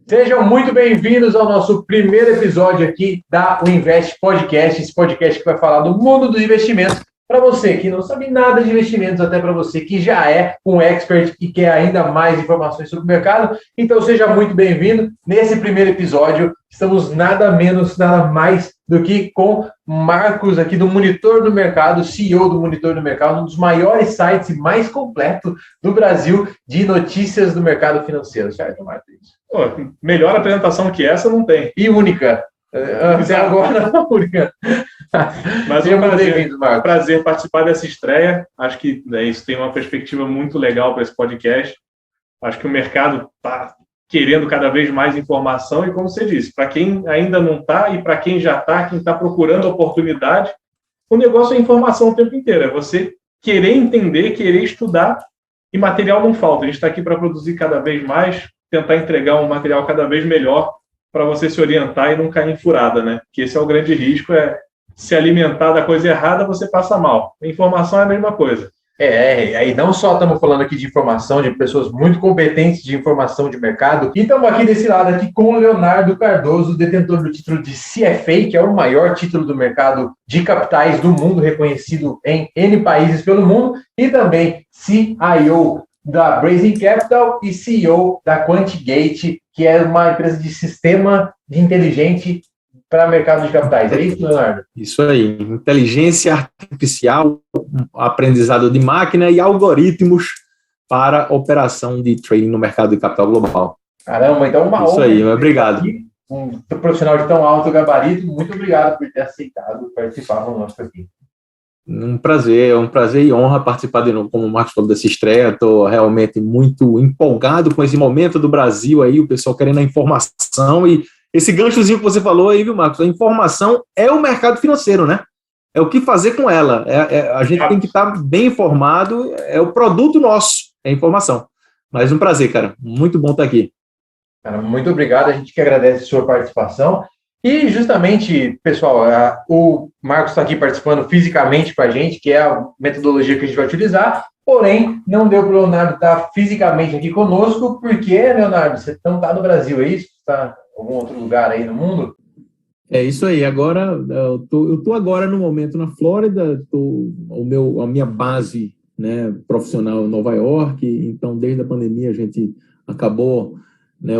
Sejam muito bem-vindos ao nosso primeiro episódio aqui da Invest Podcast, esse podcast que vai falar do mundo dos investimentos para você que não sabe nada de investimentos, até para você que já é um expert e quer ainda mais informações sobre o mercado. Então seja muito bem-vindo. Nesse primeiro episódio, estamos nada menos, nada mais do que com Marcos aqui do Monitor do Mercado, CEO do Monitor do Mercado, um dos maiores sites e mais completo do Brasil de notícias do mercado financeiro. Certo, Marcos? Melhor apresentação que essa não tem. E única. Até agora, única. Mas é um prazer participar dessa estreia. Acho que isso tem uma perspectiva muito legal para esse podcast. Acho que o mercado está querendo cada vez mais informação e, como você disse, para quem ainda não está e para quem já está, quem está procurando oportunidade, o negócio é informação o tempo inteiro. É você querer entender, querer estudar e material não falta. A gente está aqui para produzir cada vez mais, tentar entregar um material cada vez melhor para você se orientar e não cair em furada, né? Que esse é o grande risco, é se alimentar da coisa errada, você passa mal. A informação é a mesma coisa. Aí não só estamos falando aqui de informação, de pessoas muito competentes de informação de mercado, e estamos aqui desse lado aqui com o Leonardo Cardoso, detentor do título de CFA, que é o maior título do mercado de capitais do mundo, reconhecido em N países pelo mundo, e também CIO da Brazen Capital e CEO da Quantigate, que é uma empresa de sistema de inteligente para mercado de capitais. É isso, Leonardo? Isso aí. Inteligência artificial, aprendizado de máquina e algoritmos para operação de trading no mercado de capital global. Caramba, então uma honra. Isso aí, obrigado. Aqui, um profissional de tão alto gabarito, muito obrigado por ter aceitado participar conosco aqui. Um prazer e honra participar de novo, como o Marcos falou, dessa estreia. Estou realmente muito empolgado com esse momento do Brasil aí, o pessoal querendo a informação e esse ganchozinho que você falou aí, viu, Marcos? A informação é o mercado financeiro, né? É o que fazer com ela. A gente tem que estar bem informado, é o produto nosso, é a informação. Mas um prazer, cara. Muito bom estar aqui. Cara, muito obrigado, a gente que agradece a sua participação. E justamente, pessoal, o Marcos está aqui participando fisicamente com a gente, que é a metodologia que a gente vai utilizar, porém, não deu para o Leonardo estar fisicamente aqui conosco, porque, Leonardo, você não está no Brasil, é isso? Você está em algum outro lugar aí no mundo? É isso aí, agora, eu tô agora no momento na Flórida, a minha base, né, profissional em Nova York, então desde a pandemia a gente acabou, né,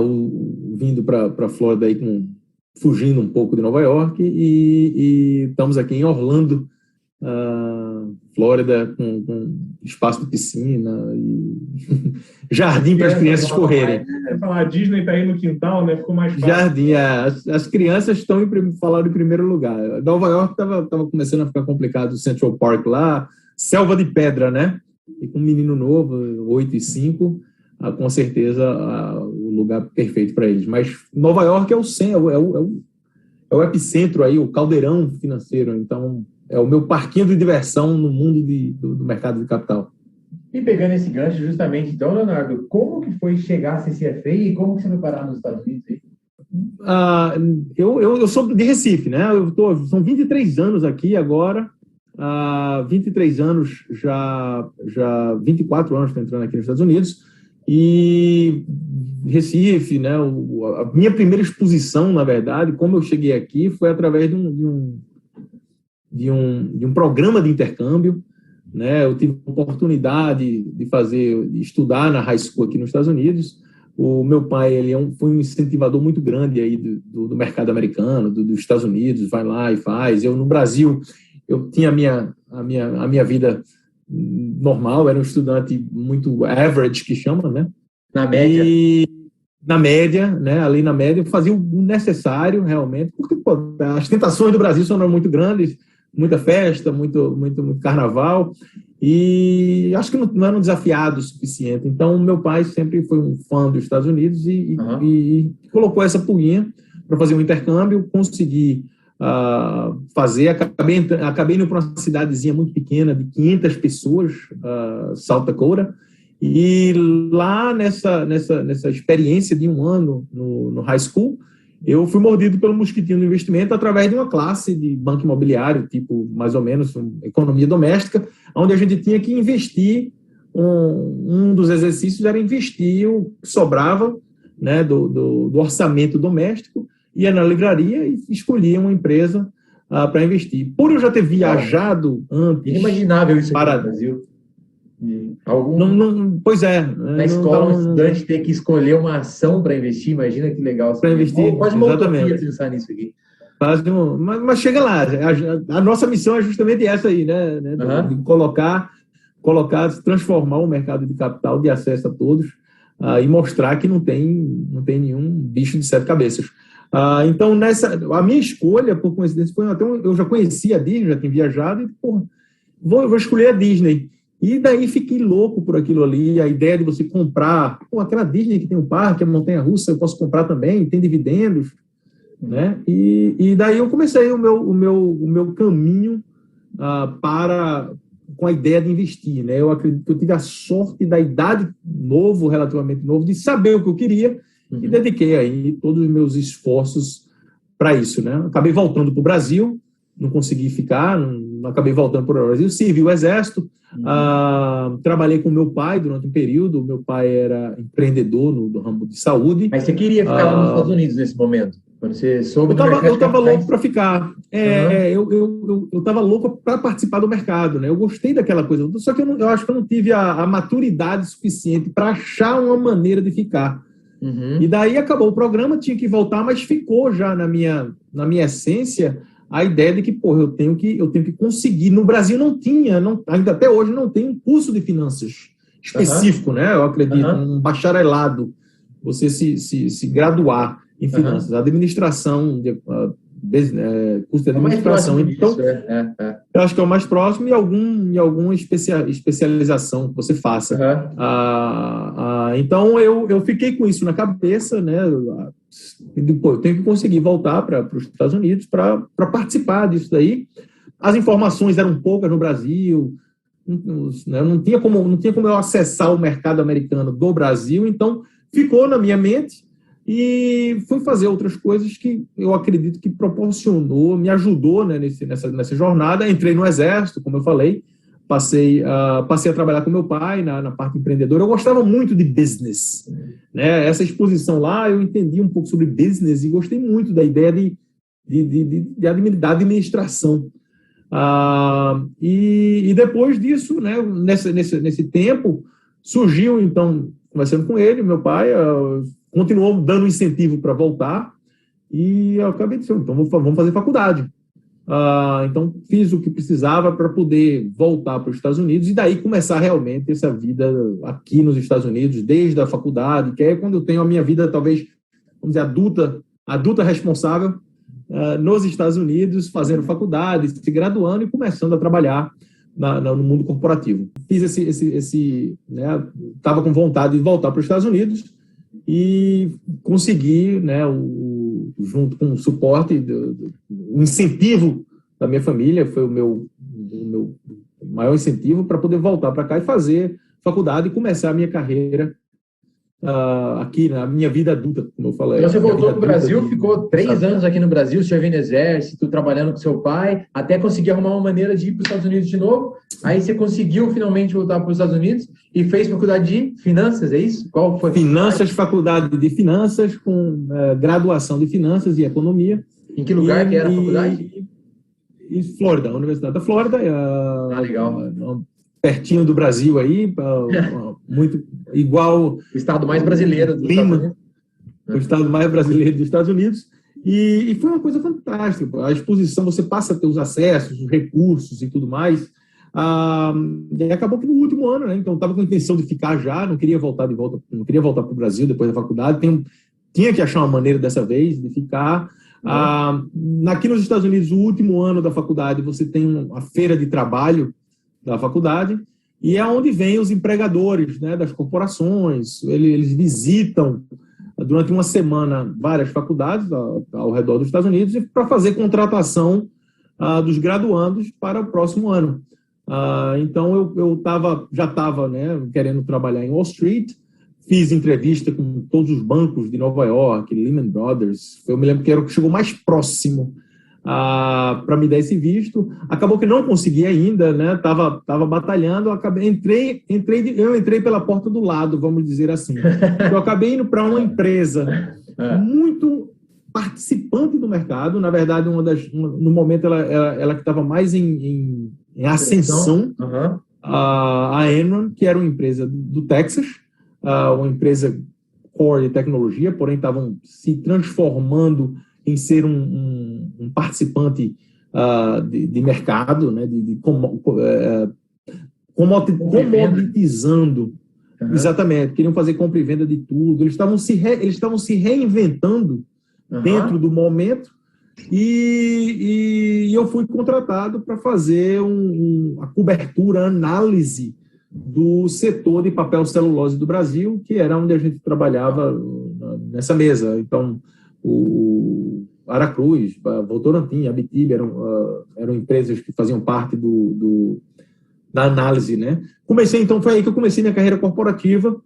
vindo para a Flórida aí fugindo um pouco de Nova York e estamos aqui em Orlando, Flórida, com espaço de piscina e jardim para as crianças correrem. A Disney está aí no quintal, né? Ficou mais fácil. Jardim, as crianças estão falaram em primeiro lugar. Nova York estava começando a ficar complicado, o Central Park lá, selva de pedra, né? E com um menino novo, 8 e 5, com certeza o lugar perfeito para eles. Mas Nova York é o epicentro aí, o caldeirão financeiro. Então, é o meu parquinho de diversão no mundo do mercado de capital. E pegando esse gancho justamente, então, Leonardo, como que foi chegar a ser CFA e como que você foi parar nos Estados Unidos aí? Eu sou de Recife, né? São 23 anos aqui agora. 23 anos, já 24 anos estou entrando aqui nos Estados Unidos. E Recife, né? A minha primeira exposição, na verdade, como eu cheguei aqui, foi através de um programa de intercâmbio, né? Eu tive a oportunidade de estudar na high school aqui nos Estados Unidos. O meu pai foi um incentivador muito grande aí do mercado americano, dos Estados Unidos, vai lá e faz. Eu, no Brasil, eu tinha a minha vida normal, era um estudante muito average, que chama, né? Na média. E na média, né? Ali na média, eu fazia o necessário, realmente, porque as tentações do Brasil são muito grandes, muita festa, muito carnaval, e acho que não eram desafiados o suficiente. Então, meu pai sempre foi um fã dos Estados Unidos e colocou essa pulguinha para fazer um intercâmbio, consegui fazer, acabei indo para uma cidadezinha muito pequena, de 500 pessoas, South Dakota, e lá nessa experiência de um ano no high school, eu fui mordido pelo mosquitinho do investimento através de uma classe de banco imobiliário, tipo, mais ou menos, economia doméstica, onde a gente tinha que investir, um dos exercícios era investir o que sobrava né, do orçamento doméstico, ia na livraria e escolhia uma empresa para investir. Por eu já ter viajado antes... Inimaginável isso aqui para no Brasil. Pois é. Na escola, um estudante ter que escolher uma ação para investir, imagina que legal. Para investir, quase uma exatamente. utopia pensar nisso aqui. Mas chega lá, a nossa missão é justamente essa aí, né? De transformar o mercado de capital de acesso a todos e mostrar que não tem nenhum bicho de sete cabeças. Então, a minha escolha, por coincidência, eu já conhecia a Disney, já tinha viajado, e vou escolher a Disney. E daí fiquei louco por aquilo ali, a ideia de você comprar, aquela Disney que tem um parque, a montanha-russa, eu posso comprar também, tem dividendos, né? E daí eu comecei o meu caminho com a ideia de investir, né? Eu acredito que eu tive a sorte da idade relativamente novo, de saber o que eu queria e dediquei aí todos os meus esforços para isso, né? Acabei voltando para o Brasil, não consegui ficar, acabei voltando para o Brasil, servi o Exército, trabalhei com meu pai durante um período, meu pai era empreendedor no ramo de saúde. Mas você queria ficar lá nos Estados Unidos nesse momento? Quando você soube eu estava louco para ficar. Eu estava louco para participar do mercado, né? Eu gostei daquela coisa, só que eu acho que eu não tive a maturidade suficiente para achar uma maneira de ficar. E daí acabou o programa, tinha que voltar, mas ficou já na minha essência a ideia de que, eu tenho que conseguir. No Brasil não tinha, ainda até hoje não tem um curso de finanças específico, né? Eu acredito, um bacharelado, você se graduar em finanças, administração, curso de administração. Então, eu acho que é o mais próximo, e alguma especialização que você faça. Então, eu fiquei com isso na cabeça, né? Eu tenho que conseguir voltar para os Estados Unidos para participar disso daí. As informações eram poucas no Brasil, não tinha como eu acessar o mercado americano do Brasil, então ficou na minha mente e fui fazer outras coisas que eu acredito que me ajudou, né, nessa jornada. Entrei no Exército, como eu falei, passei a trabalhar com meu pai na parte empreendedora. Eu gostava muito de business, né? Essa exposição lá, eu entendi um pouco sobre business e gostei muito da ideia da administração. E depois disso, né, nesse tempo, surgiu, então, conversando com ele, meu pai continuou dando incentivo para voltar, e eu acabei dizendo, então vamos fazer faculdade. Então, fiz o que precisava para poder voltar para os Estados Unidos e daí começar realmente essa vida aqui nos Estados Unidos, desde a faculdade, que é quando eu tenho a minha vida, talvez, vamos dizer, adulta responsável, nos Estados Unidos, fazendo faculdade, se graduando e começando a trabalhar no mundo corporativo. Fiz né, estava com vontade de voltar para os Estados Unidos e consegui, né, junto com o suporte, o incentivo da minha família, foi o meu maior incentivo para poder voltar para cá e fazer faculdade e começar a minha carreira aqui, na minha vida adulta, como eu falei. Então você voltou para o Brasil, ficou 3 anos aqui no Brasil, servindo no Exército, trabalhando com seu pai, até conseguir arrumar uma maneira de ir para os Estados Unidos de novo. Aí você conseguiu finalmente voltar para os Estados Unidos e fez faculdade de finanças, é isso? Qual foi? Faculdade de finanças, com graduação de finanças e economia. Em que lugar que era a faculdade? Em Flórida, Universidade da Flórida. Legal. Pertinho do Brasil aí, muito igual... O estado mais brasileiro dos Lima, Estados Unidos. O estado mais brasileiro dos Estados Unidos. E foi uma coisa fantástica. A exposição, você passa a ter os acessos, os recursos e tudo mais. E acabou que no último ano, né? Então, estava com a intenção de ficar já, não queria voltar para o Brasil depois da faculdade. Tinha que achar uma maneira dessa vez de ficar. Aqui nos Estados Unidos, o último ano da faculdade, você tem a feira de trabalho da faculdade, e é onde vêm os empregadores, né, das corporações. Eles visitam durante uma semana várias faculdades ao redor dos Estados Unidos para fazer contratação dos graduandos para o próximo ano. Então, eu já estava, né, querendo trabalhar em Wall Street, fiz entrevista com todos os bancos de Nova York, Lehman Brothers. Eu me lembro que era o que chegou mais próximo para me dar esse visto. Acabou que não consegui ainda, né? Tava batalhando, eu entrei pela porta do lado, vamos dizer assim. Eu acabei indo para uma empresa muito participante do mercado, na verdade, no momento ela que estava mais em ascensão, a Enron, que era uma empresa do Texas, uma empresa core de tecnologia, porém estavam se transformando em ser um participante de mercado, né, comoditizando, exatamente, queriam fazer compra e venda de tudo, eles estavam se reinventando dentro do momento, e eu fui contratado para fazer a cobertura, análise do setor de papel celulose do Brasil, que era onde a gente trabalhava nessa mesa. Então, o Aracruz, a Votorantim, a Abitibi eram empresas que faziam parte da análise, né? Foi aí que eu comecei minha carreira corporativa.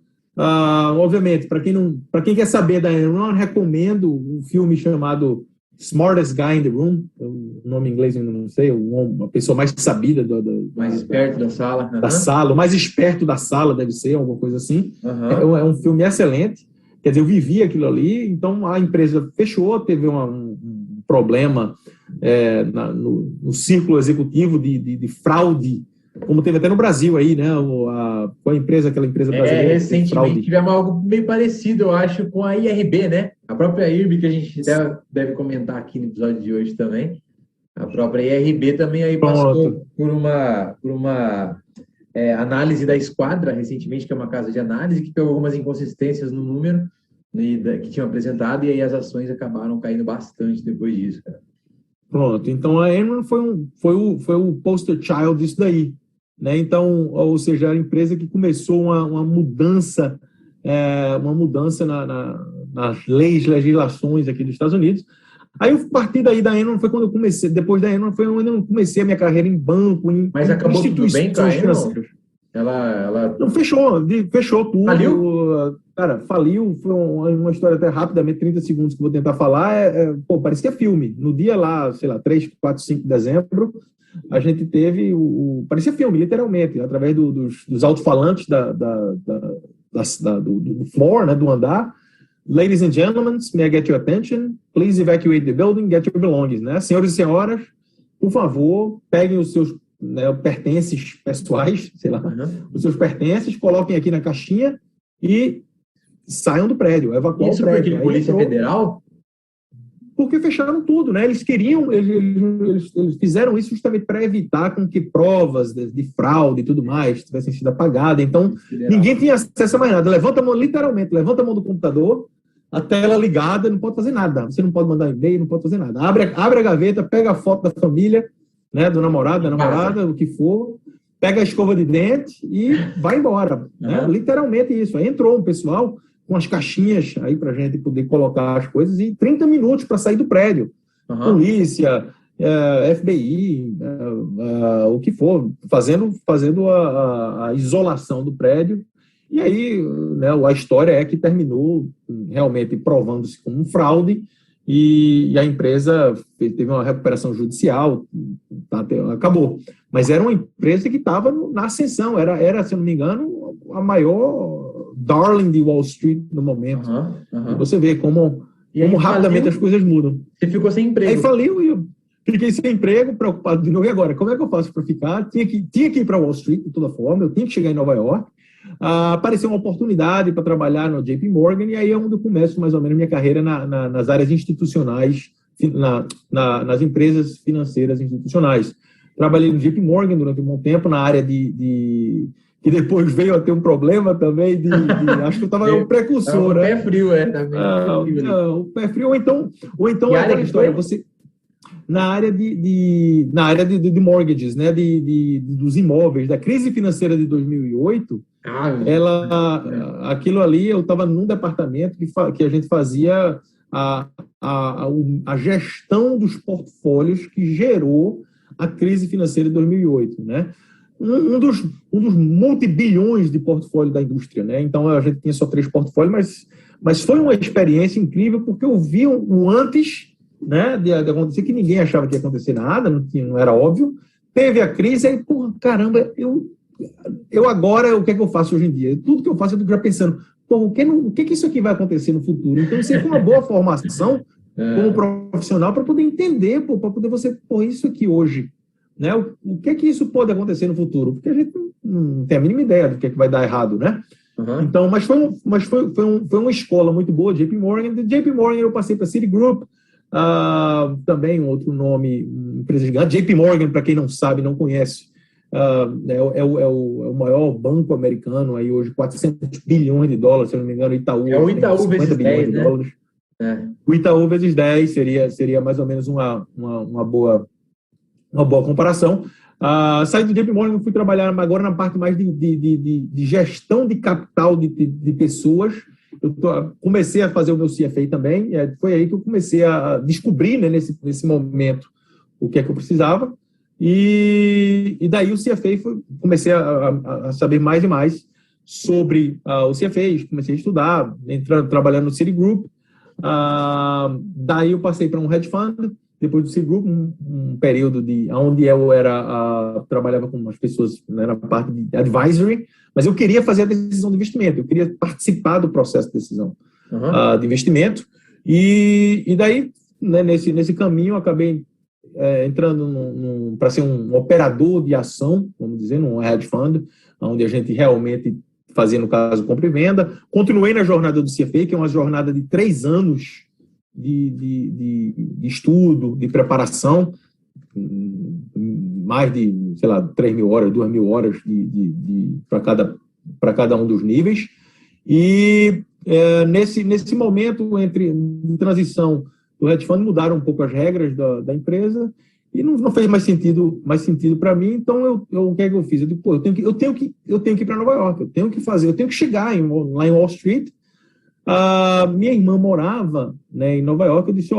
Obviamente, para quem quer saber da Enron, recomendo um filme chamado Smartest Guy in the Room, o nome em inglês eu não sei, uma pessoa mais sabida mais esperto da sala. Da sala, o mais esperto da sala deve ser, alguma coisa assim. É um filme excelente. Quer dizer, eu vivi aquilo ali, então a empresa fechou, teve um problema no círculo executivo de fraude, como teve até no Brasil aí, né? Aquela empresa brasileira. Recentemente tivemos algo meio parecido, eu acho, com a IRB, né? A própria IRB, que a gente deve comentar aqui no episódio de hoje também. A própria IRB também aí passou por uma análise da Esquadra, recentemente, que é uma casa de análise, que pegou algumas inconsistências no número que tinham apresentado, e aí as ações acabaram caindo bastante depois disso, cara. Pronto, então a Enron foi o poster child disso daí, né? Então, ou seja, a empresa que começou uma mudança nas legislações aqui dos Estados Unidos. Aí, a partir daí da Enron foi quando eu comecei, depois da Enron foi onde eu comecei a minha carreira em banco, Mas acabou tudo bem com a Enron? Ela... Não, fechou tudo. Faliu? Cara, faliu, foi uma história até rapidamente, 30 segundos que eu vou tentar falar. Parece que é filme. No dia lá, sei lá, 3, 4, 5 de dezembro, a gente teve parecia filme, literalmente, através dos alto-falantes do floor, né, do andar. Ladies and gentlemen, may I get your attention? Please evacuate the building, get your belongings, né? Senhoras e senhoras, por favor, peguem os seus pertences pessoais, sei lá, os seus pertences, coloquem aqui na caixinha e saiam do prédio, evacuem o prédio. Isso foi Polícia Federal? Porque fecharam tudo, né? Eles fizeram isso justamente para evitar com que provas de fraude e tudo mais tivessem sido apagadas. Então, ninguém tinha acesso a mais nada. Levanta a mão, literalmente, levanta a mão do computador, a tela ligada, não pode fazer nada. Você não pode mandar e-mail, não pode fazer nada. Abre a gaveta, pega a foto da família, né, do namorado, da namorada, o que for, pega a escova de dente e vai embora. Né? Literalmente isso. Aí entrou um pessoal com as caixinhas aí para a gente poder colocar as coisas e 30 minutos para sair do prédio. Polícia, FBI, o que for, fazendo a isolação do prédio. E aí, né, a história é que terminou realmente provando-se como um fraude e a empresa teve uma recuperação judicial, acabou. Mas era uma empresa que estava na ascensão, era, se eu não me engano, a maior darling de Wall Street no momento. E você vê como rapidamente as coisas mudam. Você ficou sem emprego. Aí faliu e eu fiquei sem emprego, preocupado de novo. E agora, como é que eu faço para ficar? Tinha que ir para Wall Street, de toda forma, eu tinha que chegar em Nova York. Apareceu uma oportunidade para trabalhar no JP Morgan, e aí é onde eu começo mais ou menos minha carreira nas áreas institucionais, nas empresas financeiras institucionais. Trabalhei no JP Morgan durante um bom tempo, na área que depois veio a ter um problema também, acho que eu estava um precursor. O pé frio, o pé frio, ou então é aquela história, você... Na área de mortgages, né, dos imóveis, da crise financeira de 2008, aquilo ali, eu estava num departamento que a gente fazia a gestão dos portfólios que gerou a crise financeira de 2008, né? Um dos multibilhões de portfólio da indústria, né? Então a gente tinha só 3 portfólios, mas foi uma experiência incrível porque eu vi o antes né, de acontecer, que ninguém achava que ia acontecer nada, não era óbvio. Teve a crise, aí, porra, caramba, eu agora, o que é que eu faço hoje em dia? Tudo que eu faço, eu estou já pensando, porra, o que isso aqui vai acontecer no futuro? Então, isso aí foi uma boa formação como profissional para poder entender, para poder você, pô, isso aqui hoje, né? O que é que isso pode acontecer no futuro? Porque a gente não tem a mínima ideia do que é que vai dar errado, né? Uhum. Então, mas foi uma escola muito boa, JP Morgan. De JP Morgan eu passei para Citigroup, também um outro nome, empresa gigante. JP Morgan, para quem não sabe, não conhece, é o maior banco americano, aí hoje 400 bilhões de dólares, se eu não me engano. Itaú, é o Itaú 50 vezes bilhões 10, de né? dólares. O Itaú vezes 10 seria mais ou menos uma boa comparação. Saí do JP Morgan, fui trabalhar agora na parte mais de gestão de capital de pessoas. Comecei a fazer o meu CFA também. Foi aí que eu comecei a descobrir, né, nesse momento, o que é que eu precisava. E daí o CFA, comecei a saber mais e mais sobre o CFA. Comecei a estudar, trabalhando no Citigroup. Daí eu passei para um hedge fund. Depois do Citigroup, um período onde eu trabalhava com as pessoas, né, na parte de advisory, mas eu queria fazer a decisão de investimento, eu queria participar do processo de decisão de investimento, e daí, né, nesse caminho, eu acabei entrando para ser um operador de ação, vamos dizer, num hedge fund, onde a gente realmente fazia, no caso, compra e venda. Continuei na jornada do CFA, que é uma jornada de 3 anos, de estudo, de preparação, mais de, sei lá, 3.000 horas, 2.000 horas para cada um dos níveis. E nesse momento de transição do hedge fund, mudaram um pouco as regras da empresa e não fez mais sentido para mim. Então, o que é que eu fiz? Eu digo, pô, eu tenho que ir para Nova York, eu tenho que chegar lá em Wall Street. Minha irmã morava, né, em Nova York. Eu disse,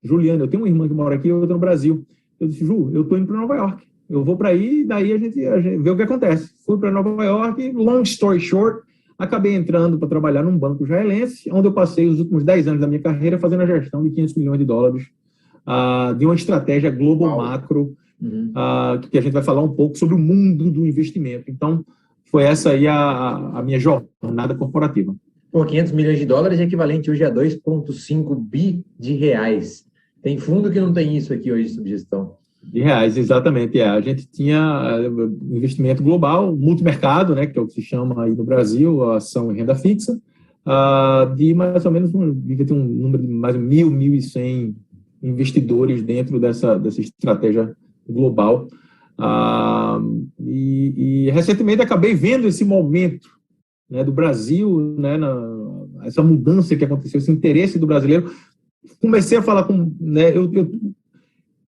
Juliana, eu tenho uma irmã que mora aqui e outra no Brasil. Eu disse, Ju, eu estou indo para Nova York. Eu vou para aí, daí a gente vê o que acontece. Fui para Nova York, long story short, acabei entrando para trabalhar num banco israelense, onde eu passei os últimos 10 anos da minha carreira fazendo a gestão de 500 milhões de dólares de uma estratégia global macro, que a gente vai falar um pouco sobre o mundo do investimento. Então, foi essa aí a minha jornada corporativa. Pô, 500 milhões de dólares é equivalente hoje a 2,5 bi de reais. Tem fundo que não tem isso aqui hoje sob gestão. De reais, exatamente. A gente tinha investimento global, multimercado, né, que é o que se chama aí no Brasil, ação e renda fixa, de mais ou menos, devia ter um número de mais de 1.100 investidores dentro dessa estratégia global. E recentemente acabei vendo esse momento, né, do Brasil, né, essa mudança que aconteceu, esse interesse do brasileiro. Comecei a falar com... Né,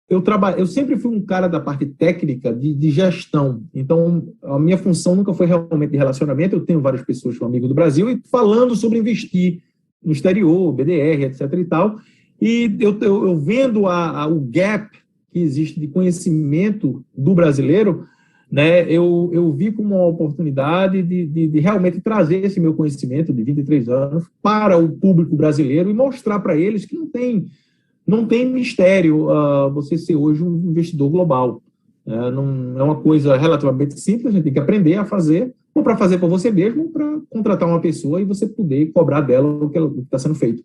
eu sempre fui um cara da parte técnica de gestão, então a minha função nunca foi realmente de relacionamento. Eu tenho várias pessoas que são amigos do Brasil e falando sobre investir no exterior, BDR, etc. e tal, e eu vendo o gap que existe de conhecimento do brasileiro, né, eu vi como uma oportunidade de realmente trazer esse meu conhecimento de 23 anos para o público brasileiro e mostrar para eles que não tem mistério você ser hoje um investidor global. Não é uma coisa relativamente simples, a gente tem que aprender a fazer, ou para fazer para você mesmo, ou para contratar uma pessoa e você poder cobrar dela o que está sendo feito.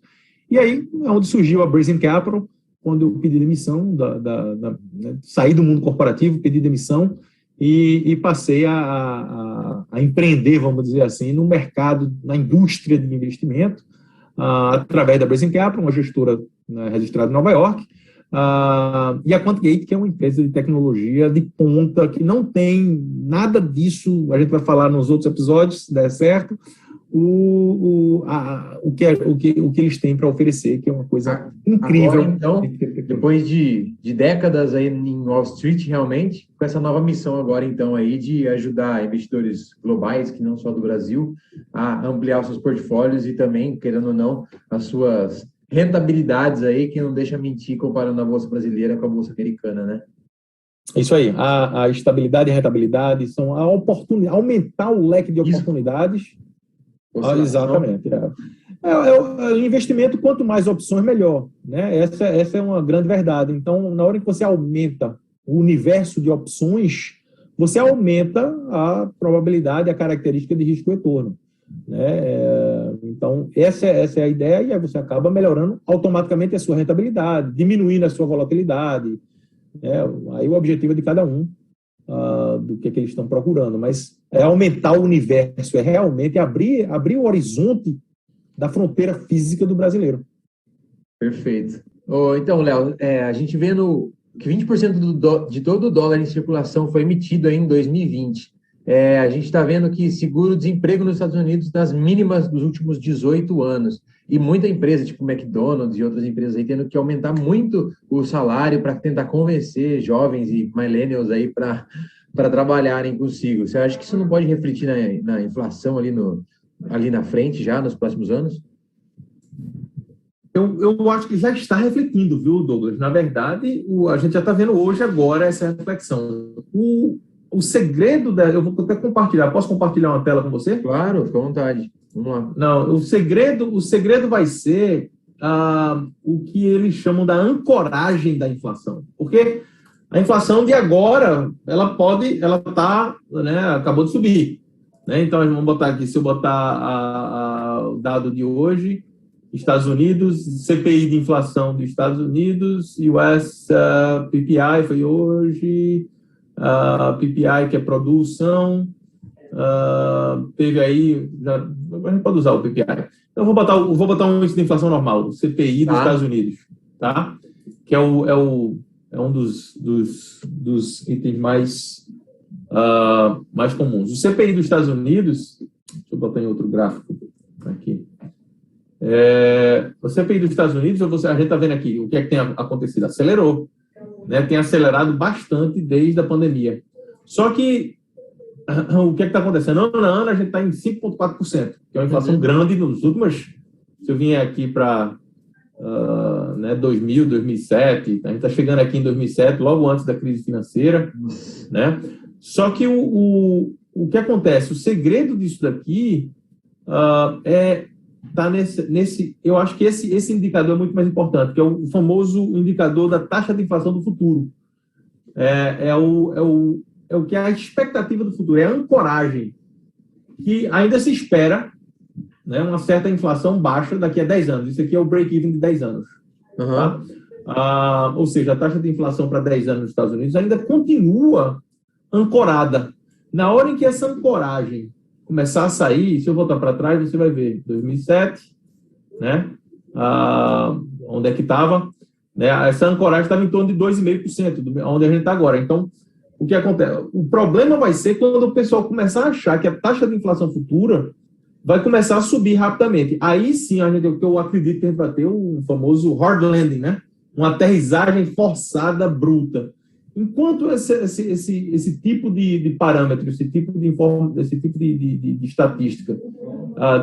E aí é onde surgiu a Brazen Capital, quando eu pedi demissão, né, saí do mundo corporativo, pedi demissão, e passei a empreender, vamos dizer assim, no mercado, na indústria de investimento, através da Brazen Capital, uma gestora, né, registrada em Nova York, e a QuantGate, que é uma empresa de tecnologia de ponta, que não tem nada disso, a gente vai falar nos outros episódios, se der certo, o que eles têm para oferecer, que é uma coisa incrível. Agora, então, depois de décadas aí em Wall Street, realmente, com essa nova missão agora, então, aí de ajudar investidores globais, que não só do Brasil, a ampliar os seus portfólios e também, querendo ou não, as suas rentabilidades aí, que não deixa mentir comparando a Bolsa Brasileira com a Bolsa Americana, né? Isso aí, a estabilidade e a rentabilidade são a oportunidade, aumentar o leque de oportunidades. Exatamente. O investimento, quanto mais opções, melhor, né? Essa é uma grande verdade. Então, na hora que você aumenta o universo de opções, você aumenta a probabilidade, a característica de risco-retorno, né? Então, essa é a ideia, e aí você acaba melhorando automaticamente a sua rentabilidade, diminuindo a sua volatilidade, né? Aí o objetivo é de cada um, do que eles estão procurando, mas é aumentar o universo, é realmente abrir o horizonte da fronteira física do brasileiro. Perfeito. Então, Léo, a gente vendo que 20% de todo o dólar em circulação foi emitido aí em 2020. A gente está vendo que seguro-desemprego nos Estados Unidos nas mínimas dos últimos 18 anos. E muita empresa, tipo McDonald's e outras empresas aí, tendo que aumentar muito o salário para tentar convencer jovens e millennials aí para trabalharem consigo. Você acha que isso não pode refletir na inflação ali na frente, já nos próximos anos? Eu acho que já está refletindo, viu, Douglas? Na verdade, a gente já está vendo hoje, agora, essa reflexão. O segredo eu vou até compartilhar. Posso compartilhar uma tela com você? Claro, fica à vontade. Vamos lá. Não, o segredo vai ser o que eles chamam da ancoragem da inflação. Porque a inflação de agora, ela está, né, acabou de subir. Né? Então, vamos botar aqui, se eu botar o dado de hoje, Estados Unidos, CPI de inflação dos Estados Unidos, US PPI foi hoje, PPI, que é produção, teve aí, a gente pode usar o PPI. Então, vou botar um índice de inflação normal, o CPI dos Estados Unidos, tá? Que é um dos itens mais comuns. O CPI dos Estados Unidos, deixa eu botar em outro gráfico aqui. O CPI dos Estados Unidos, a gente está vendo aqui o que é que tem acontecido. Acelerou, né? Tem acelerado bastante desde a pandemia. Só que o que é que está acontecendo? Ano a ano a gente está em 5,4%, que é uma inflação grande nos últimos. Se eu vier aqui para 2000, 2007, a gente está chegando aqui em 2007, logo antes da crise financeira, né? Só que o que acontece? O segredo disso daqui tá nesse. Eu acho que esse indicador é muito mais importante, que é o famoso indicador da taxa de inflação do futuro. É o que é a expectativa do futuro, é a ancoragem, que ainda se espera, né, uma certa inflação baixa daqui a 10 anos. Isso aqui é o break-even de 10 anos. Uhum. Tá? Ou seja, a taxa de inflação para 10 anos nos Estados Unidos ainda continua ancorada. Na hora em que essa ancoragem começar a sair, se eu voltar para trás, você vai ver 2007, né? Onde é que estava? Né? Essa ancoragem estava em torno de 2,5%, onde a gente está agora. Então, o que acontece? O problema vai ser quando o pessoal começar a achar que a taxa de inflação futura vai começar a subir rapidamente. Aí sim, eu acredito que a gente vai ter o famoso hard landing, né? Uma aterrissagem forçada, bruta. Enquanto esse tipo de parâmetro, esse tipo de estatística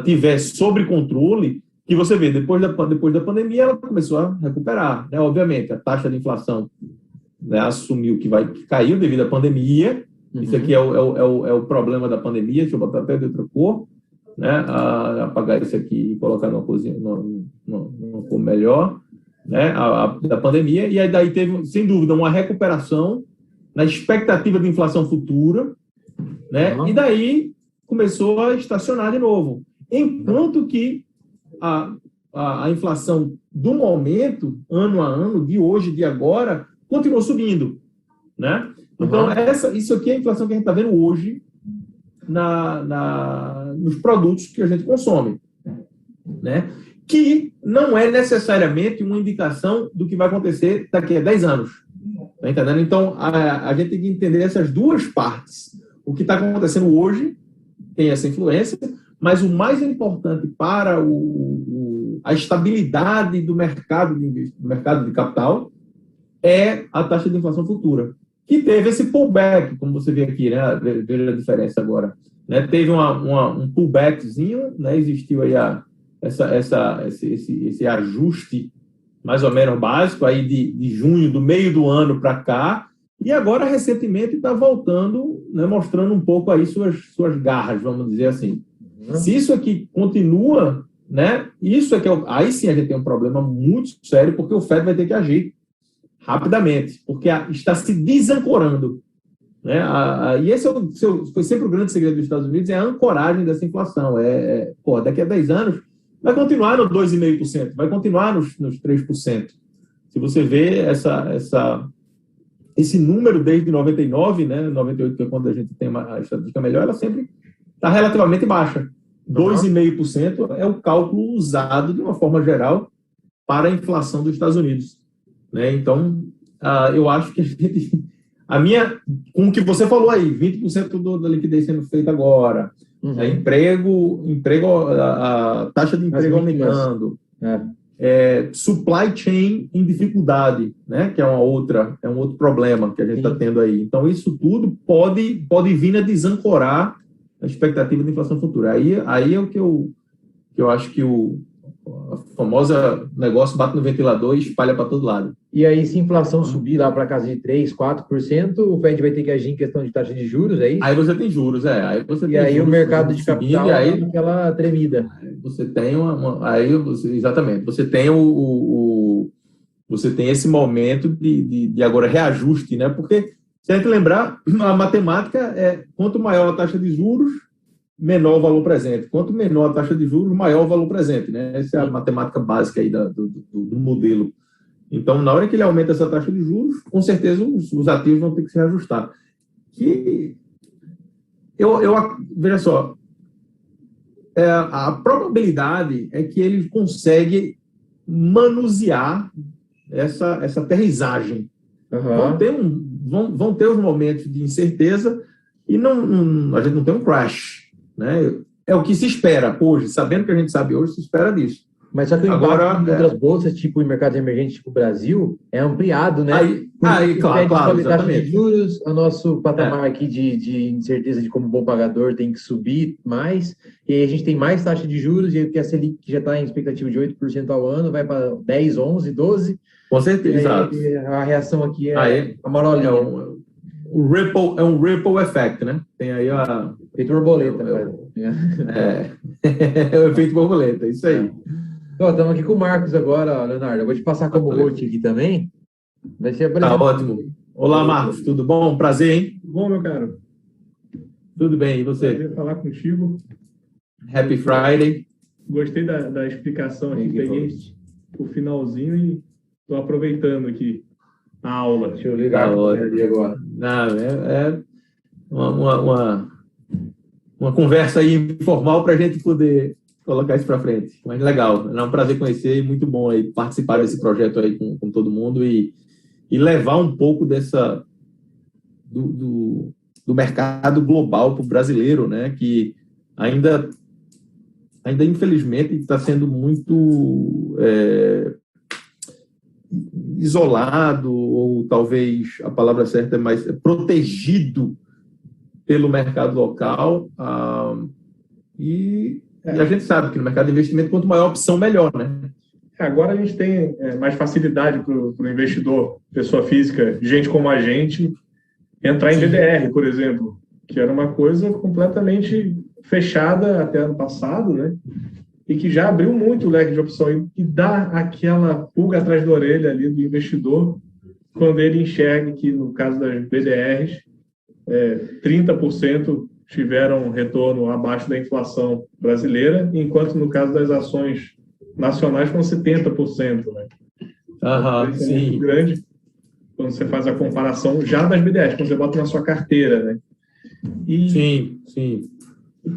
tiver sob controle, que você vê, depois da pandemia, ela começou a recuperar, né? Obviamente, a taxa de inflação, né, assumiu que caiu devido à pandemia. Isso aqui é o problema da pandemia. Deixa eu botar até de outra cor, né? Apagar isso aqui e colocar numa cor melhor, né? Da pandemia. E aí daí teve, sem dúvida, uma recuperação na expectativa de inflação futura, né? E daí começou a estacionar de novo. Enquanto que a inflação do momento, ano a ano, de hoje, de agora, continuou subindo, né? Então, isso aqui é a inflação que a gente está vendo hoje nos produtos que a gente consome, né? Que não é necessariamente uma indicação do que vai acontecer daqui a 10 anos. Tá entendendo? Então, a gente tem que entender essas duas partes. O que está acontecendo hoje tem essa influência, mas o mais importante para a estabilidade do mercado de capital é a taxa de inflação futura, que teve esse pullback, como você vê aqui, né? Veja a diferença agora. Né? Teve um pullbackzinho, né? Existiu aí esse ajuste mais ou menos básico aí de junho, do meio do ano para cá, e agora recentemente está voltando, né? Mostrando um pouco aí suas garras, vamos dizer assim. Se isso aqui continua, né? Isso é que aí sim a gente tem um problema muito sério, porque o Fed vai ter que agir rapidamente, porque está se desancorando, né? E esse foi sempre o grande segredo dos Estados Unidos, é a ancoragem dessa inflação. Daqui a 10 anos vai continuar no 2,5%, vai continuar nos 3%. Se você vê esse número desde 99, né, 98, que é quando a gente tem a estatística melhor, ela sempre está relativamente baixa. 2,5% é o cálculo usado, de uma forma geral, para a inflação dos Estados Unidos, né? Então, eu acho que com o que você falou aí, 20% da liquidez sendo feita agora, emprego, a taxa de emprego aumentando, supply chain em dificuldade, né? Que é um outro problema que a gente está tendo aí. Então, isso tudo pode vir a desancorar a expectativa de inflação futura. Aí é o que eu acho que a famosa negócio bate no ventilador e espalha para todo lado. E aí, se a inflação subir lá para casa de 3%, 4%, o Fed vai ter que agir em questão de taxa de juros, é isso? Aí você tem juros, o mercado de capital dá aquela tremida. Você tem exatamente, você tem você tem esse momento de agora reajuste, né? Porque, se a gente lembrar, a matemática é quanto maior a taxa de juros, menor o valor presente. Quanto menor a taxa de juros, maior o valor presente, né? Essa é a matemática básica aí do modelo. Então, na hora que ele aumenta essa taxa de juros, com certeza os ativos vão ter que se reajustar. Veja só, a probabilidade é que ele consegue manusear essa aterrissagem. Vão ter os momentos de incerteza e a gente não tem um crash, né? É o que se espera hoje, sabendo o que a gente sabe hoje, se espera disso. Mas só que o impacto em outras bolsas, tipo em mercados emergentes, tipo o Brasil, é ampliado, né? Claro, exatamente. Taxa de juros, o nosso patamar aqui de incerteza de como bom pagador tem que subir mais, e aí a gente tem mais taxa de juros, e aí a Selic, que já está em expectativa de 8% ao ano, vai para 10, 11, 12. Com certeza, exato. A reação aqui é a marolinha. É um ripple effect, né? Tem aí efeito borboleta. É o efeito borboleta, isso aí. Estamos aqui com o Marcos agora, Leonardo. Eu vou te passar como host aqui também. Vai ser Tá ótimo. Olá, Marcos, tudo bom? Prazer, hein? Tudo bom, meu caro? Tudo bem, e você? Prazer falar contigo. Happy Friday. Gostei da explicação aqui, peguei o finalzinho e estou aproveitando aqui a aula. Deixa eu ligar ali agora. É uma conversa aí informal para a gente poder colocar isso para frente. Mas legal, é um prazer conhecer e muito bom aí participar desse projeto aí com todo mundo e levar um pouco do mercado global para o brasileiro, né? Que ainda infelizmente está sendo muito isolado, ou talvez a palavra certa é mais protegido pelo mercado local, e a gente sabe que no mercado de investimento, quanto maior a opção, melhor, né? Agora a gente tem mais facilidade para o investidor, pessoa física, gente como a gente, entrar em BDR, por exemplo, que era uma coisa completamente fechada até ano passado, né? E que já abriu muito o leque de opção e dá aquela pulga atrás da orelha ali do investidor quando ele enxerga que, no caso das BDRs, 30% tiveram retorno abaixo da inflação brasileira, enquanto no caso das ações nacionais foram 70%. Né? Sim. Muito grande quando você faz a comparação já das BDRs, quando você bota na sua carteira. Né? Sim.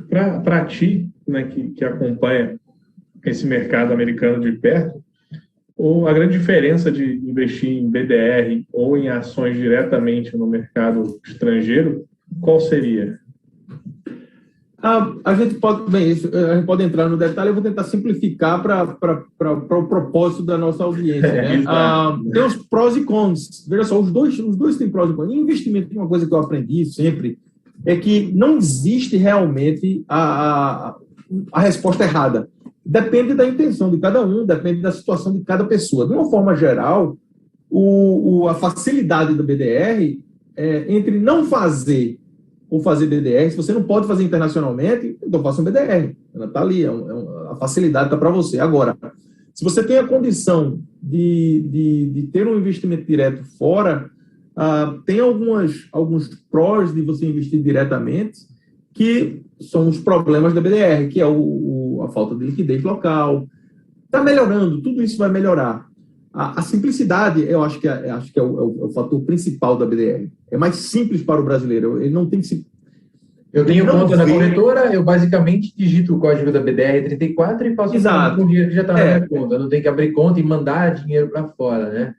Para ti, né, que acompanha esse mercado americano de perto, ou a grande diferença de investir em BDR ou em ações diretamente no mercado estrangeiro, qual seria? A gente pode entrar no detalhe, eu vou tentar simplificar para o propósito da nossa audiência. Né? Tem os prós e cons. Veja só, os dois têm prós e cons. Em investimento, uma coisa que eu aprendi sempre é que não existe realmente a resposta errada. Depende da intenção de cada um, depende da situação de cada pessoa. De uma forma geral, a facilidade do BDR entre não fazer ou fazer BDR, se você não pode fazer internacionalmente, então faça um BDR. Ela está ali, a a facilidade está para você. Agora, se você tem a condição de ter um investimento direto fora, tem alguns prós de você investir diretamente, que são os problemas da BDR, que é a falta de liquidez local. Está melhorando, tudo isso vai melhorar. A simplicidade, eu acho que é o fator principal da BDR. É mais simples para o brasileiro, ele não tem que se... Eu tenho conta na corretora, eu basicamente digito o código da BDR34 e faço com o dinheiro que já está na minha conta. Eu não tenho que abrir conta e mandar dinheiro para fora, né?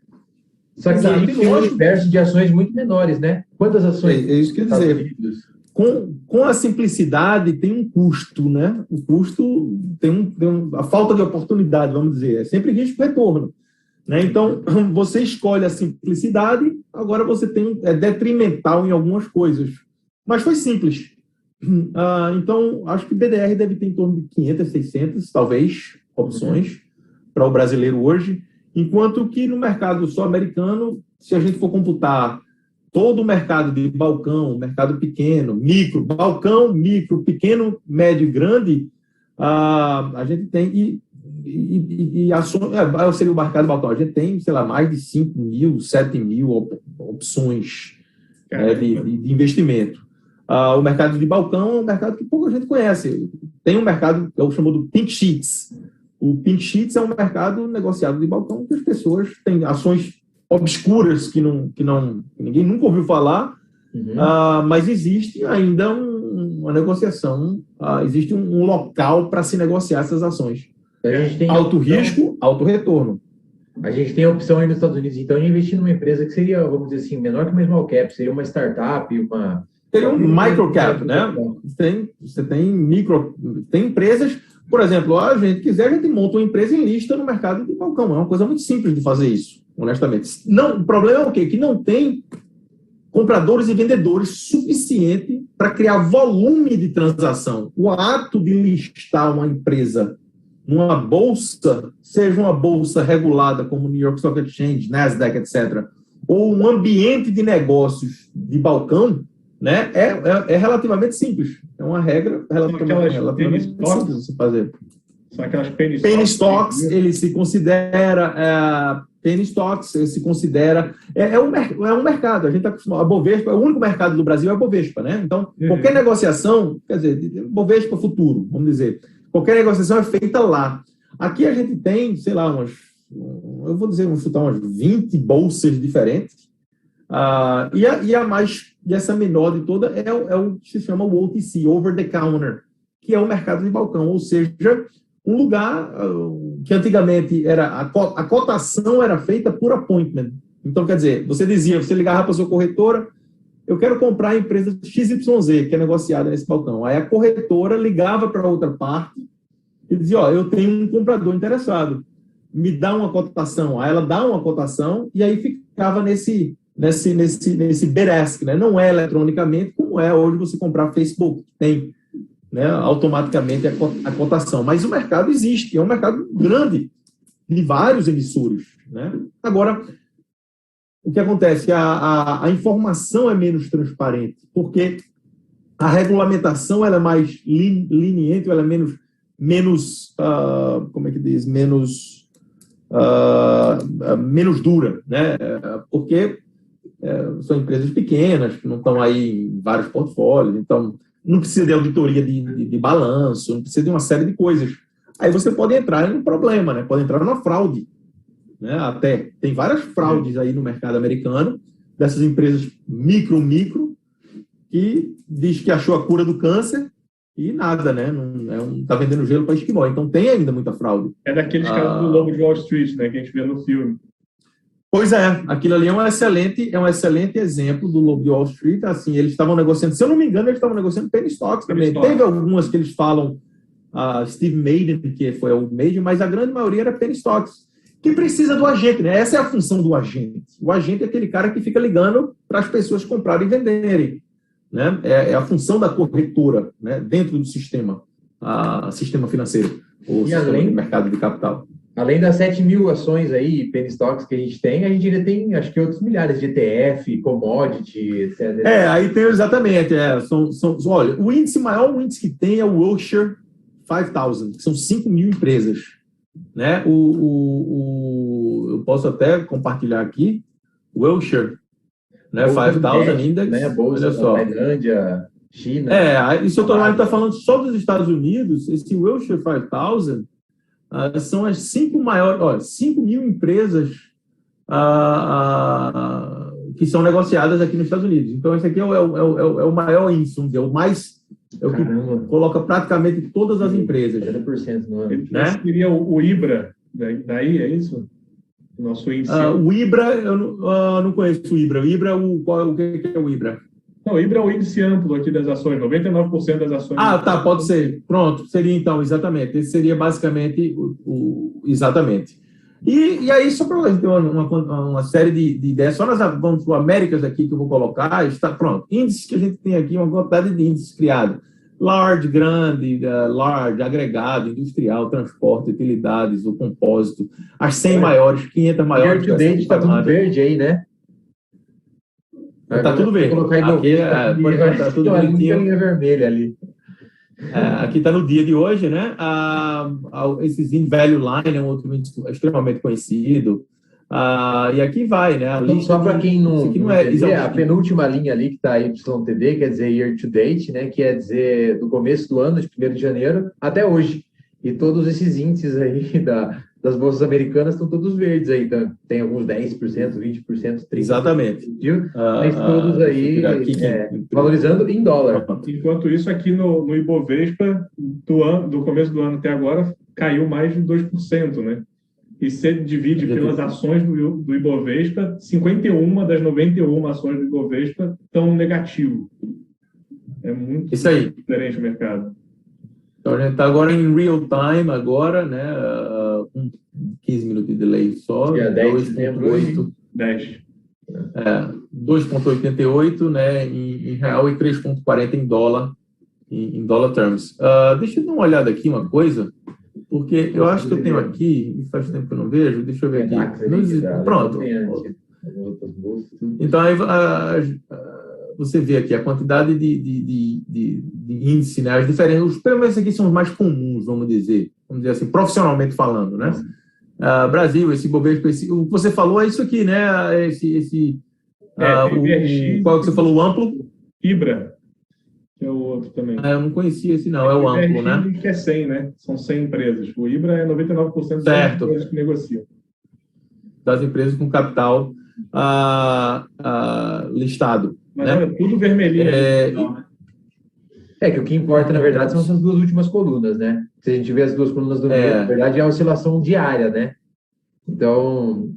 Só que a gente tem um universo de ações muito menores, né? Quantas ações? É isso que eu ia dizer. Com a simplicidade tem um custo, né? O custo tem a falta de oportunidade, vamos dizer. É sempre risco-retorno. Né? Então, você escolhe a simplicidade, agora você tem detrimental em algumas coisas. Mas foi simples. Então, acho que o BDR deve ter em torno de 500, 600, talvez, opções para o brasileiro hoje, enquanto que no mercado só americano, se a gente for computar todo o mercado de balcão, mercado pequeno, micro, balcão, micro, pequeno, médio e grande, a gente tem, seria o mercado de balcão, a gente tem, sei lá, mais de 5 mil, 7 mil opções de investimento. O mercado de balcão é um mercado que pouca gente conhece. Tem um mercado que eu chamo do Pink Sheets. O Pink Sheets é um mercado negociado de balcão que as pessoas têm ações obscuras que ninguém nunca ouviu falar, mas existe ainda uma negociação, existe um local para se negociar essas ações. A gente tem alto risco, alto retorno. A gente tem a opção aí nos Estados Unidos, então, de investir numa empresa que seria, vamos dizer assim, menor que uma small cap, seria uma startup, Seria um microcap, né? Você tem empresas, por exemplo, a gente monta uma empresa em lista no mercado de balcão. É uma coisa muito simples de fazer isso, honestamente. O problema é o quê? Que não tem compradores e vendedores suficiente para criar volume de transação. O ato de listar uma empresa numa bolsa, seja uma bolsa regulada como New York Stock Exchange, Nasdaq, etc., ou um ambiente de negócios de balcão, né, é relativamente simples. É uma regra relativamente simples de se fazer. São aquelas penny stocks, ele se considera... penny stocks, ele se considera... É um mercado. A gente está acostumado... A Bovespa, o único mercado do Brasil é a Bovespa, né? Então, qualquer negociação... Quer dizer, Bovespa futuro, vamos dizer. Qualquer negociação é feita lá. Aqui a gente tem, sei lá, vou chutar umas 20 bolsas diferentes. E essa menor de toda é o que se chama o OTC, Over the Counter, que é o mercado de balcão, ou seja, um lugar que antigamente a cotação era feita por appointment. Então, quer dizer, você ligava para a sua corretora, eu quero comprar a empresa XYZ, que é negociada nesse balcão. Aí a corretora ligava para outra parte e dizia, eu tenho um comprador interessado, me dá uma cotação. Aí ela dá uma cotação e aí ficava nesse bid-ask, né? Não é eletronicamente, como é hoje você comprar Facebook, tem, né, automaticamente a cotação. Mas o mercado existe, é um mercado grande, de vários emissores, né? Agora, o que acontece? A informação é menos transparente, porque a regulamentação ela é mais leniente, ela é menos como é que diz? Menos dura, né? Porque são empresas pequenas, que não estão aí em vários portfólios, então não precisa de auditoria de balanço, não precisa de uma série de coisas. Aí você pode entrar em um problema, né? Pode entrar numa fraude. Né? Até tem várias fraudes aí no mercado americano, dessas empresas micro, que diz que achou a cura do câncer e nada, né? Não tá vendendo gelo para esquimó. Então tem ainda muita fraude. É daqueles casos do Lobo de Wall Street, né? Que a gente vê no filme. Pois é, aquilo ali é um excelente exemplo do Lobo de Wall Street. Assim, eles estavam negociando, se eu não me engano, eles estavam negociando penny stocks também. Teve algumas que eles falam, Steve Maiden, que foi o major, mas a grande maioria era penny stocks. Que precisa do agente, né? Essa é a função do agente. O agente é aquele cara que fica ligando para as pessoas comprarem e venderem. Né? É a função da corretora, né? Dentro do sistema financeiro, ou sistema de mercado de capital. Além das 7 mil ações aí, penny stocks que a gente ainda tem, acho que outros milhares de ETF, commodity, etc. Aí tem exatamente. Olha, o maior índice que tem é o Wilshire 5000, que são 5.000 empresas. Né? Eu posso até compartilhar aqui o Wilshire, né? 5000 Index, né? Bolsa olha só. Tailândia, China. Isso eu estou falando só dos Estados Unidos. Esse Wilshire 5000 são as 5 maiores, 5.000 empresas que são negociadas aqui nos Estados Unidos. Então, esse aqui é o maior índice, é o mais... É o que coloca praticamente todas as empresas. 30% no ano. Né? Esse seria o IBRA, daí é isso? Nosso índice. O IBRA, eu não conheço o IBRA. O IBRA, o que é o IBRA? Não, o IBRA é o índice amplo aqui das ações, 99% das ações. Tá, pode ser. Pronto, seria então, exatamente. Esse seria basicamente exatamente. E aí, só para ter uma série de ideias, só nas Américas aqui que eu vou colocar, está pronto. Índices que a gente tem aqui, uma quantidade de índices criados. Large, grande, large, agregado, industrial, transporte, utilidades, o compósito, as 100 maiores, 500 maiores. Year-to-date está tudo verde aí, né? Está tudo verde. Aqui está tudo bonitinho. Linha vermelha ali. Aqui está no dia de hoje, né? Esses in Value Line é um outro índice extremamente conhecido. E aqui vai, né? Só para quem não entender, a penúltima linha ali que está YTD, quer dizer year to date, né? Quer dizer do começo do ano, de 1º de janeiro, até hoje. E todos esses índices aí das bolsas americanas estão todos verdes aí. Então, tem alguns 10%, 20%, 30%. Exatamente. Mas todos aí valorizando em dólar. Enquanto isso, aqui no Ibovespa, do começo do ano até agora, caiu mais de 2%, né? E se divide pelas ações do Ibovespa, 51 das 91 ações do Ibovespa estão negativo. É muito diferente o mercado. Então, a gente está agora em real time, agora, né? Com 15 minutos de delay só. 2,8. 10. 2,88, né? Em real e 3,40 em dólar, em dollar terms. Deixa eu dar uma olhada aqui, uma coisa. Porque eu acho que eu tenho aqui, e faz tempo que eu não vejo, deixa eu ver aqui. Pronto. Então, aí você vê aqui a quantidade de índice, né? As diferentes, pelo menos aqui são os mais comuns, vamos dizer assim, profissionalmente falando, né? Brasil, esse Bovespa, o que você falou é isso aqui, né? Qual que você falou, o amplo? IBRA. Que é o outro também. Eu não conhecia esse, não. É o amplo, né? Que é 100, né? São 100 empresas. O IBRA é 99% das empresas que negociam. Das empresas com capital listado. Mas né? olha, tudo vermelhinho. Que o que importa, na verdade, são essas duas últimas colunas, né? Se a gente vê as duas colunas do meio, na verdade, é a oscilação diária, né? Então...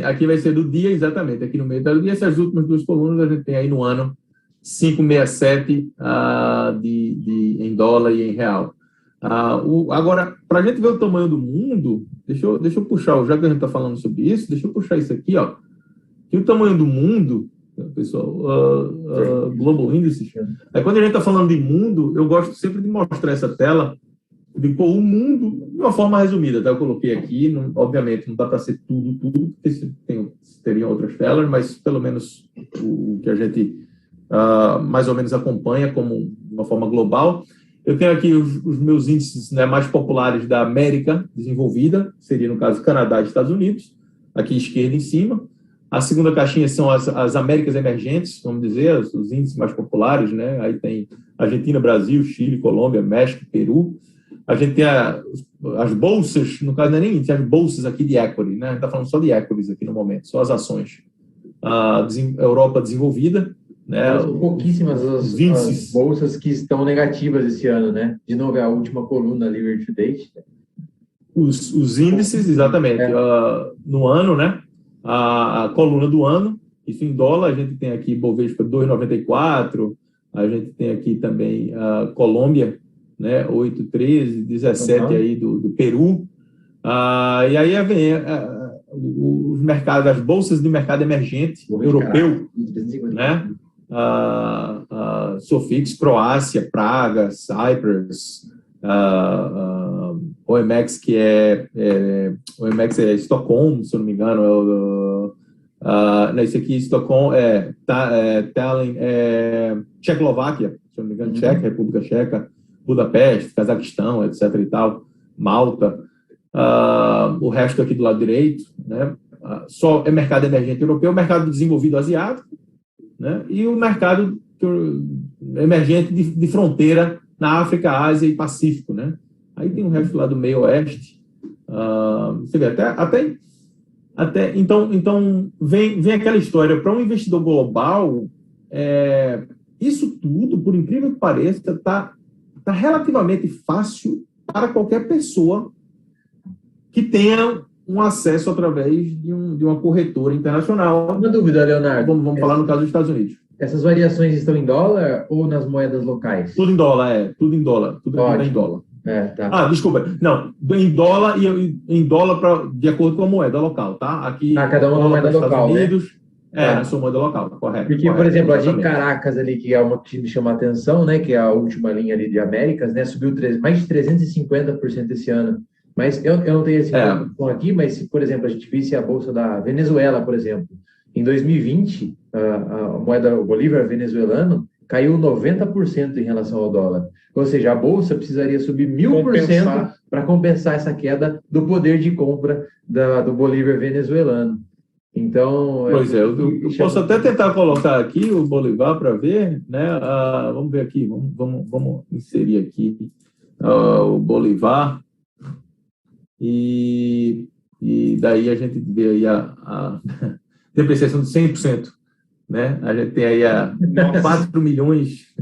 Aqui vai ser do dia, exatamente. Aqui no meio do dia, essas últimas duas colunas a gente tem aí no ano 5,67 em dólar e em real. Agora, para a gente ver o tamanho do mundo, deixa eu puxar, já que a gente está falando sobre isso, deixa eu puxar isso aqui, ó. Que o tamanho do mundo, pessoal, Global Indices, quando a gente está falando de mundo, eu gosto sempre de mostrar essa tela, de pôr o mundo de uma forma resumida, tá? Eu coloquei aqui, obviamente não dá para ser tudo, porque teriam outras telas, mas pelo menos o que a gente mais ou menos acompanha como uma forma global. Eu tenho aqui os meus índices, né, mais populares da América desenvolvida, seria no caso Canadá e Estados Unidos, aqui esquerda em cima. A segunda caixinha são as Américas emergentes, vamos dizer, os índices mais populares, né? Aí tem Argentina, Brasil, Chile, Colômbia, México, Peru. A gente tem as bolsas, no caso não é nem índice, as bolsas aqui de equity, né? A gente está falando só de equities aqui no momento, só as ações. Europa desenvolvida, né? São pouquíssimas as bolsas que estão negativas esse ano, né? De novo, é a última coluna ali, year to date. Os índices, exatamente. No ano, né? A coluna do ano, isso em dólar, a gente tem aqui Bovespa 2,94, a gente tem aqui também a Colômbia, né? 8,13, 17 aí do Peru. E aí vem os mercados, as bolsas de mercado emergente europeu, né? Sofix, Croácia, Praga, Cyprus, OMX, que OMX é Estocolmo, se eu não me engano, esse aqui, Estocolmo, Tallinn, Tchecoslováquia, se eu não me engano, República Tcheca, Budapeste, Cazaquistão, etc. e tal, Malta, o resto aqui do lado direito, né? Só é mercado emergente europeu, mercado desenvolvido asiático, né? E o mercado emergente de fronteira na África, Ásia e Pacífico, né? Aí tem o resto lá do meio oeste. Você vê, até então vem aquela história, para um investidor global, isso tudo, por incrível que pareça, está relativamente fácil para qualquer pessoa que tenha um acesso através de uma corretora internacional. Uma dúvida, Leonardo. Vamos falar no caso dos Estados Unidos. Essas variações estão em dólar ou nas moedas locais? Tudo em dólar, tudo em dólar. Tudo está em dólar. Tá. Desculpa. Não, em dólar em dólar de acordo com a moeda local, tá? Aqui, cada uma moeda local, Estados Unidos, né? Na sua moeda local, correto. Porque, por exemplo, a de Caracas ali, que é uma que me chama a atenção, né? Que é a última linha ali de Américas, né? Subiu mais de 350% esse ano. Mas eu não tenho essa informação aqui, mas se, por exemplo, a gente visse a bolsa da Venezuela, por exemplo, em 2020, a moeda, o bolívar venezuelano, caiu 90% em relação ao dólar. Ou seja, a bolsa precisaria subir 1000% para compensar essa queda do poder de compra do bolívar venezuelano. Então... Pois eu posso até tentar colocar aqui o bolívar para ver, né? Vamos ver aqui, vamos inserir aqui o bolívar. E daí a gente vê aí a depreciação de 100%, né? A gente tem aí 4 milhões.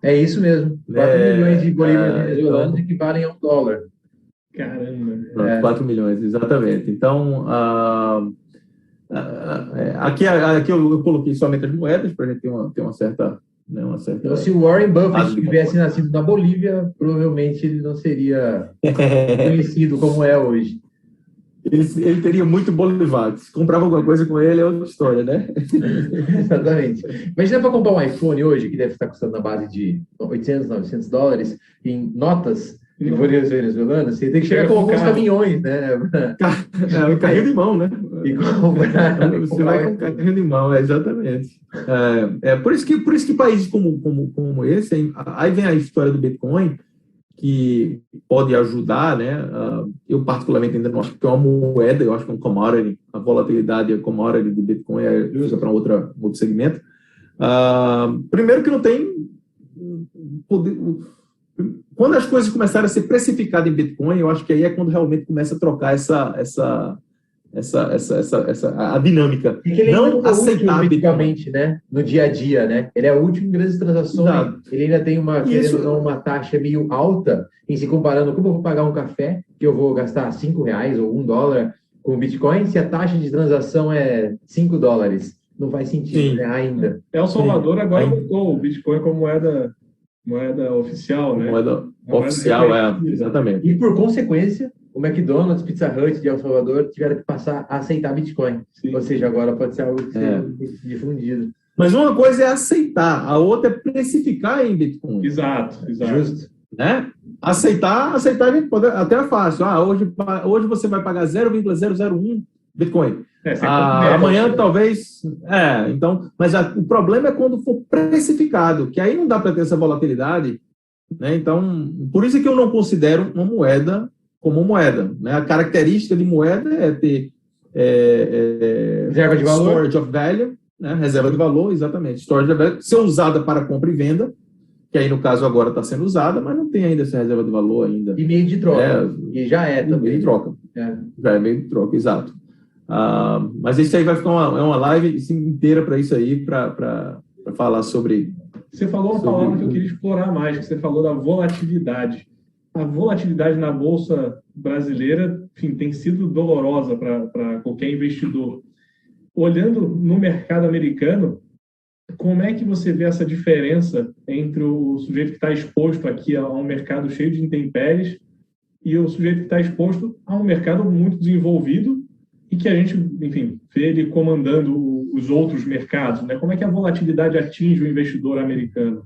É isso mesmo. 4 milhões de bolívares venezuelanos equivalem a $1. Caramba. 4 milhões, exatamente. Então, aqui eu coloquei somente as moedas para a gente ter uma certa... Então, se o Warren Buffett tivesse nascido na Bolívia, provavelmente ele não seria conhecido como é hoje. Ele teria muito bolívar. Se comprava alguma coisa com ele, é outra história, né? Exatamente. Mas dá para comprar um iPhone hoje, que deve estar custando na base de $800, $900, em notas de bolívares venezuelanos, você tem que chegar com alguns caminhões, né? Um carrinho de mão, né? E comprar, você vai com um carrinho de mão, exatamente. Por isso que países como esse, aí vem a história do Bitcoin, que pode ajudar, né? Eu particularmente ainda não acho que é uma moeda, eu acho que é um commodity, a volatilidade e a commodity de Bitcoin usa para outro segmento. Primeiro que não tem poder. Quando as coisas começarem a ser precificadas em Bitcoin, eu acho que aí é quando realmente começa a trocar a dinâmica. Ele não é aceitar Bitcoin, né? No dia a dia, né? Ele é o último em grandes transações. Exato. Ele ainda tem uma taxa meio alta em se comparando como eu vou pagar um café, que eu vou gastar R$5 ou $1 com Bitcoin, se a taxa de transação é $5. Não faz sentido, né? Ainda. El Salvador agora botou o Bitcoin como moeda oficial, né? Moeda oficial, exatamente. E por consequência, o McDonald's, Pizza Hut de El Salvador tiveram que passar a aceitar Bitcoin. Sim. Ou seja, agora pode ser algo que seja difundido. Mas uma coisa é aceitar, a outra é precificar em Bitcoin. Exato. Justo. Né? Aceitar a gente pode, até é fácil. Hoje você vai pagar 0,001 Bitcoin. Amanhã talvez... então, mas o problema é quando for precificado, que aí não dá para ter essa volatilidade. Né? Então, por isso é que eu não considero uma moeda como moeda. Né? A característica de moeda é ter reserva de valor. Storage of value, né? Reserva de valor, exatamente. Storage of value, ser usada para compra e venda, que aí no caso agora está sendo usada, mas não tem ainda essa reserva de valor ainda. E meio de troca. E já é também. Meio de troca. Já é meio de troca, exato. Mas isso aí vai ficar uma live inteira para isso aí, para falar sobre... Você falou uma palavra que eu queria explorar mais, que você falou da volatilidade. A volatilidade na Bolsa brasileira, enfim, tem sido dolorosa para qualquer investidor. Olhando no mercado americano, como é que você vê essa diferença entre o sujeito que está exposto aqui a um mercado cheio de intempéries e o sujeito que está exposto a um mercado muito desenvolvido e que a gente, enfim, vê ele comandando os outros mercados, né? Como é que a volatilidade atinge o investidor americano?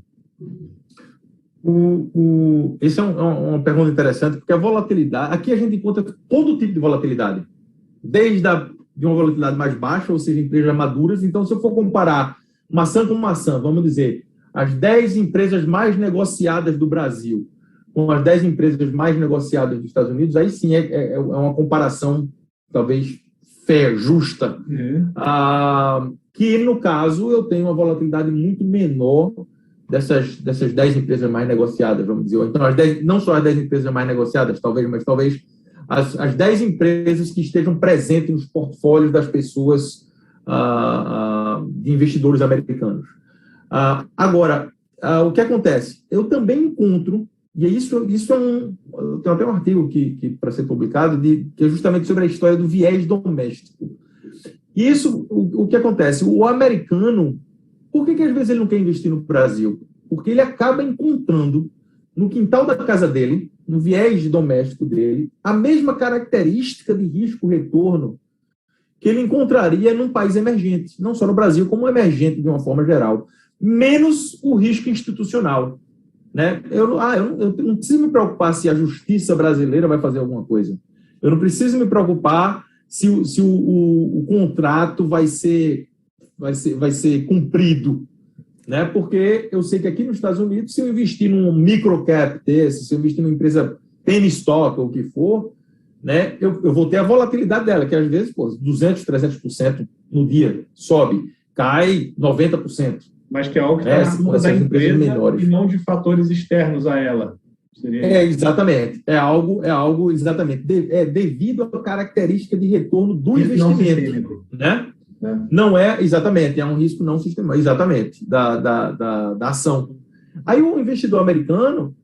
Essa é uma pergunta interessante, porque a volatilidade... Aqui a gente encontra todo tipo de volatilidade, desde de uma volatilidade mais baixa, ou seja, empresas maduras. Então, se eu for comparar maçã com maçã, vamos dizer, as 10 empresas mais negociadas do Brasil, com as 10 empresas mais negociadas dos Estados Unidos, aí sim é uma comparação talvez justa, que no caso eu tenho uma volatilidade muito menor dessas 10 empresas mais negociadas, vamos dizer. Então, não só as 10 empresas mais negociadas, mas talvez as 10 empresas que estejam presentes nos portfólios das pessoas, de investidores americanos. Agora, o que acontece? Eu também encontro, e isso eu tenho até um artigo que para ser publicado, que é justamente sobre a história do viés doméstico. Isso, o que acontece? O americano, por que às vezes ele não quer investir no Brasil? Porque ele acaba encontrando no quintal da casa dele, no viés doméstico dele, a mesma característica de risco-retorno que ele encontraria num país emergente, não só no Brasil, como emergente de uma forma geral, menos o risco institucional. Né? Eu não preciso me preocupar se a justiça brasileira vai fazer alguma coisa. Eu não preciso me preocupar se o contrato vai ser cumprido. Né? Porque eu sei que aqui nos Estados Unidos, se eu investir num microcap desse, se eu investir numa empresa penny stock ou o que for, né, eu vou ter a volatilidade dela, que às vezes 200%, 300% no dia sobe, cai 90%. Mas que é algo que está na conta da empresa menores. E não de fatores externos a ela. Exatamente. É algo exatamente. Devido à característica de retorno do investimento. Né? Não é, exatamente, é um risco não sistemático, exatamente, da ação. Aí o investidor americano,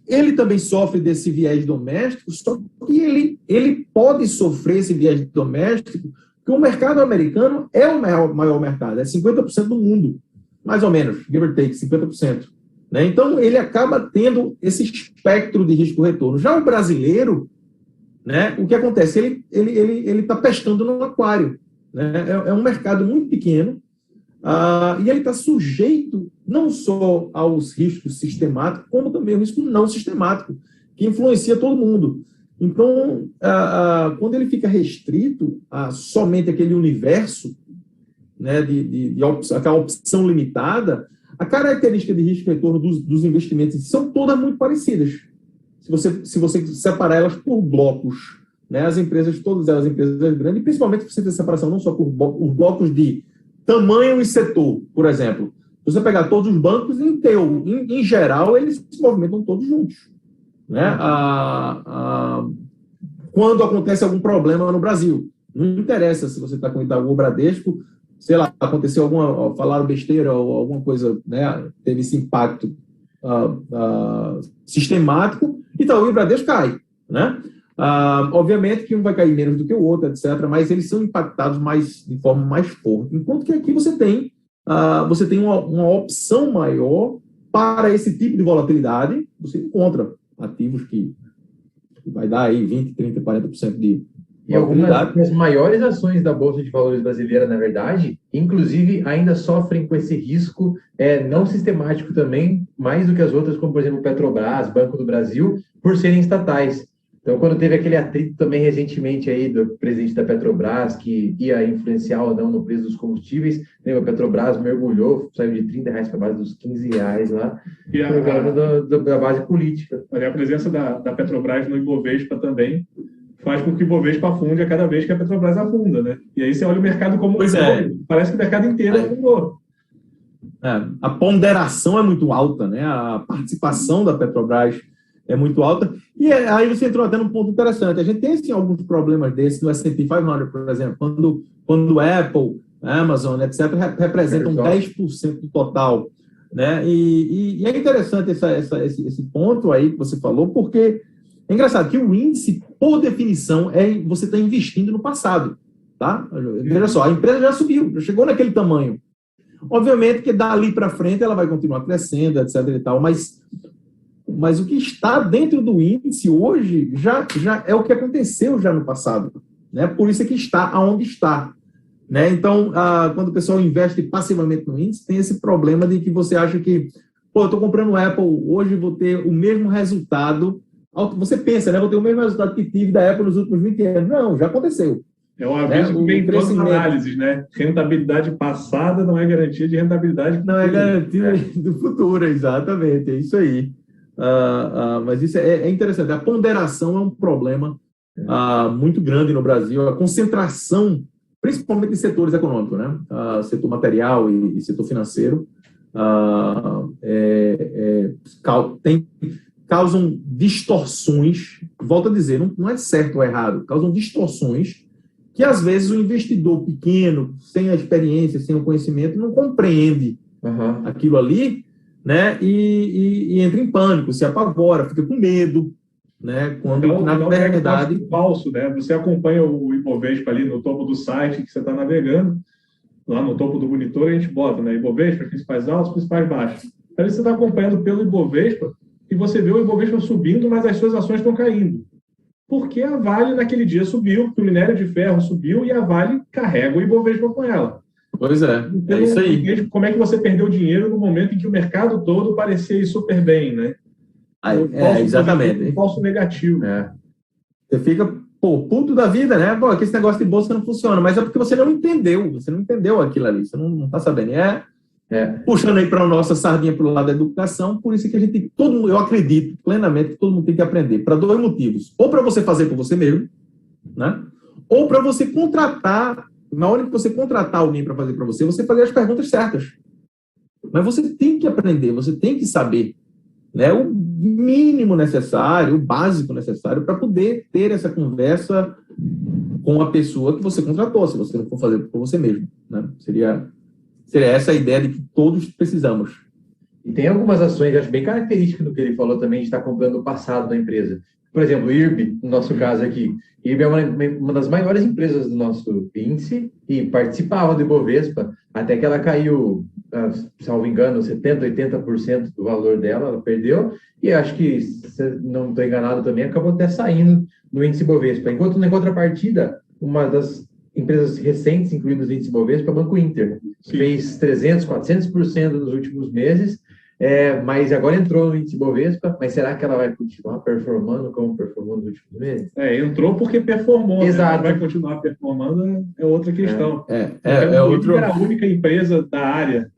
ele também sofre desse viés doméstico, só que ele pode sofrer esse viés doméstico, porque o mercado americano é o maior mercado, é 50% do mundo, mais ou menos, give or take, 50%. Né? Então, ele acaba tendo esse espectro de risco-retorno. Já o brasileiro, né, o que acontece? Ele está pescando no aquário. Né? É um mercado muito pequeno, e ele está sujeito não só aos riscos sistemáticos, como também ao risco não sistemático, que influencia todo mundo. Então, quando ele fica restrito a somente aquele universo, né, aquela opção limitada, a característica de risco-retorno dos investimentos são todas muito parecidas. Se você separar elas por blocos, né, as empresas, todas elas empresas grandes, e principalmente se você fizer separação não só por blocos de tamanho e setor, por exemplo. Se você pegar todos os bancos, em geral, eles se movimentam todos juntos. Né? Quando acontece algum problema no Brasil, não interessa se você está com Itaú ou Bradesco, sei lá, aconteceu falaram besteira ou alguma coisa, né, teve esse impacto sistemático, Itaú e Bradesco cai, né? Obviamente que um vai cair menos do que o outro, etc., mas eles são impactados de forma mais forte. Enquanto que aqui você tem uma opção maior para esse tipo de volatilidade, você encontra ativos que vai dar aí 20%, 30%, 40% de e algumas das maiores ações da Bolsa de Valores brasileira, na verdade, inclusive ainda sofrem com esse risco não sistemático também, mais do que as outras, como por exemplo Petrobras, Banco do Brasil, por serem estatais. Então, quando teve aquele atrito também recentemente aí do presidente da Petrobras, que ia influenciar ou não no preço dos combustíveis, a Petrobras mergulhou, saiu de R$30 para a base dos R$15 lá, por causa da base política. Olha, a presença da Petrobras no Ibovespa também faz com que o Ibovespa afunde a cada vez que a Petrobras afunda, né? E aí você olha o mercado como parece que o mercado inteiro afundou. A ponderação é muito alta, né? A participação da Petrobras é muito alta. E aí você entrou até num ponto interessante. A gente tem assim, alguns problemas desses no S&P 500, por exemplo, quando Apple, Amazon, etc., representam 10% do total. Né? E é interessante esse ponto aí que você falou, porque é engraçado que o índice, por definição, você está investindo no passado. Tá? Veja só, a empresa já subiu, já chegou naquele tamanho. Obviamente que dali para frente ela vai continuar crescendo, etc. e tal, mas o que está dentro do índice hoje já é o que aconteceu já no passado. Né? Por isso é que está aonde está. Né? Então, quando o pessoal investe passivamente no índice, tem esse problema de que você acha que, eu estou comprando Apple, hoje vou ter o mesmo resultado. Você pensa, né? Vou ter o mesmo resultado que tive da Apple nos últimos 20 anos. Não, já aconteceu. É um aviso que vem em todas as análises, né? Rentabilidade passada não é garantia de rentabilidade futura. Não é garantia do futuro, exatamente. É isso aí. Mas isso é interessante. A ponderação é um problema muito grande no Brasil. A concentração, principalmente em setores econômicos, né? Setor material e setor financeiro, causam distorções. Volto a dizer, não é certo ou errado, causam distorções que, às vezes, o investidor pequeno, sem a experiência, sem o conhecimento, não compreende aquilo ali, né? E entra em pânico, se apavora, fica com medo, né? Quando, então, na verdade... É falso, né? Você acompanha o Ibovespa ali no topo do site que você está navegando, lá no topo do monitor, a gente bota, né? Ibovespa, principais altos, principais baixos. Aí você está acompanhando pelo Ibovespa e você vê o Ibovespa subindo, mas as suas ações estão caindo. Porque a Vale naquele dia subiu, porque o minério de ferro subiu e a Vale carrega o Ibovespa com ela. Pois é, então, é isso aí. Como é que você perdeu dinheiro no momento em que o mercado todo parecia ir super bem, né? Exatamente. Um falso negativo. Você fica, puto da vida, né? Pô, que esse negócio de bolsa não funciona, mas é porque você não entendeu aquilo ali, você não está sabendo. Puxando aí para a nossa sardinha para o lado da educação, por isso que a gente, eu acredito plenamente que todo mundo tem que aprender, para dois motivos. Ou para você fazer por você mesmo, né? Ou para você contratar, na hora que você contratar alguém para fazer para você, você fazer as perguntas certas. Mas você tem que aprender, você tem que saber, né, o mínimo necessário, o básico necessário para poder ter essa conversa com a pessoa que você contratou, se você não for fazer por você mesmo, né? Seria essa a ideia de que todos precisamos. E tem algumas ações, acho bem características do que ele falou também, de estar comprando o passado da empresa. Por exemplo, o IRB, no nosso caso aqui. IRB é uma das maiores empresas do nosso índice e participava do Ibovespa, até que ela caiu, salvo engano, 70%, 80% do valor dela, ela perdeu, e acho que, se não estou enganado também, acabou até saindo do índice Ibovespa. Enquanto, na contrapartida, uma das empresas recentes incluídas no índice Ibovespa, o Banco Inter, fez 300%, 400% nos últimos meses, mas agora entrou no índice Ibovespa, mas será que ela vai continuar performando como performou nos últimos meses? Entrou porque performou. Exato. Né? Vai continuar performando é outra questão. Era a única empresa da área.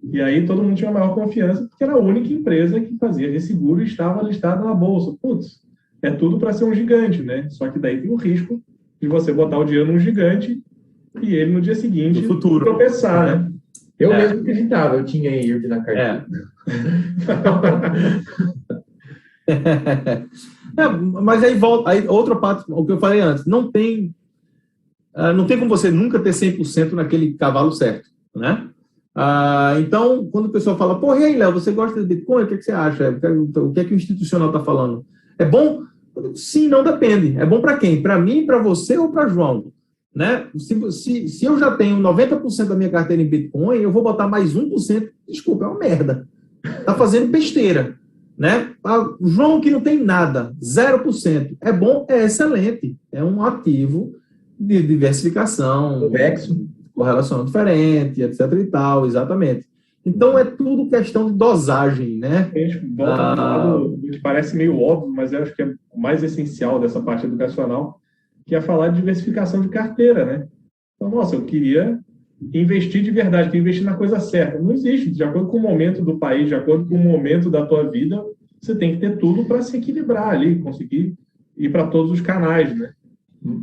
E aí todo mundo tinha a maior confiança, porque era a única empresa que fazia resseguro e estava listada na Bolsa. Putz, é tudo para ser um gigante, né? Só que daí tem o risco de você botar o dinheiro num gigante e ele no dia seguinte tropeçar, né? Eu mesmo acreditava, eu tinha IRB na carteira. Mas aí volta, outra parte, o que eu falei antes, não tem como você nunca ter 100% naquele cavalo certo, né? Então, quando o pessoal fala, pô, e aí, Léo, você gosta de Bitcoin? O que você acha? O que é que o institucional está falando? É bom? Sim, não depende. É bom para quem? Para mim, para você ou para João? Né? Se eu já tenho 90% da minha carteira em Bitcoin, eu vou botar mais 1%, desculpa, é uma merda. Está fazendo besteira. Né? O João, que não tem nada, 0%, é bom, é excelente. É um ativo de diversificação, correlação diferente, etc. e tal, exatamente. Então, é tudo questão de dosagem, né? A gente volta para lado que parece meio óbvio, mas eu acho que é o mais essencial dessa parte educacional, que é falar de diversificação de carteira, né? Então, nossa, eu queria investir de verdade, queria investir na coisa certa. Não existe. De acordo com o momento do país, de acordo com o momento da tua vida, você tem que ter tudo para se equilibrar ali, conseguir ir para todos os canais, né?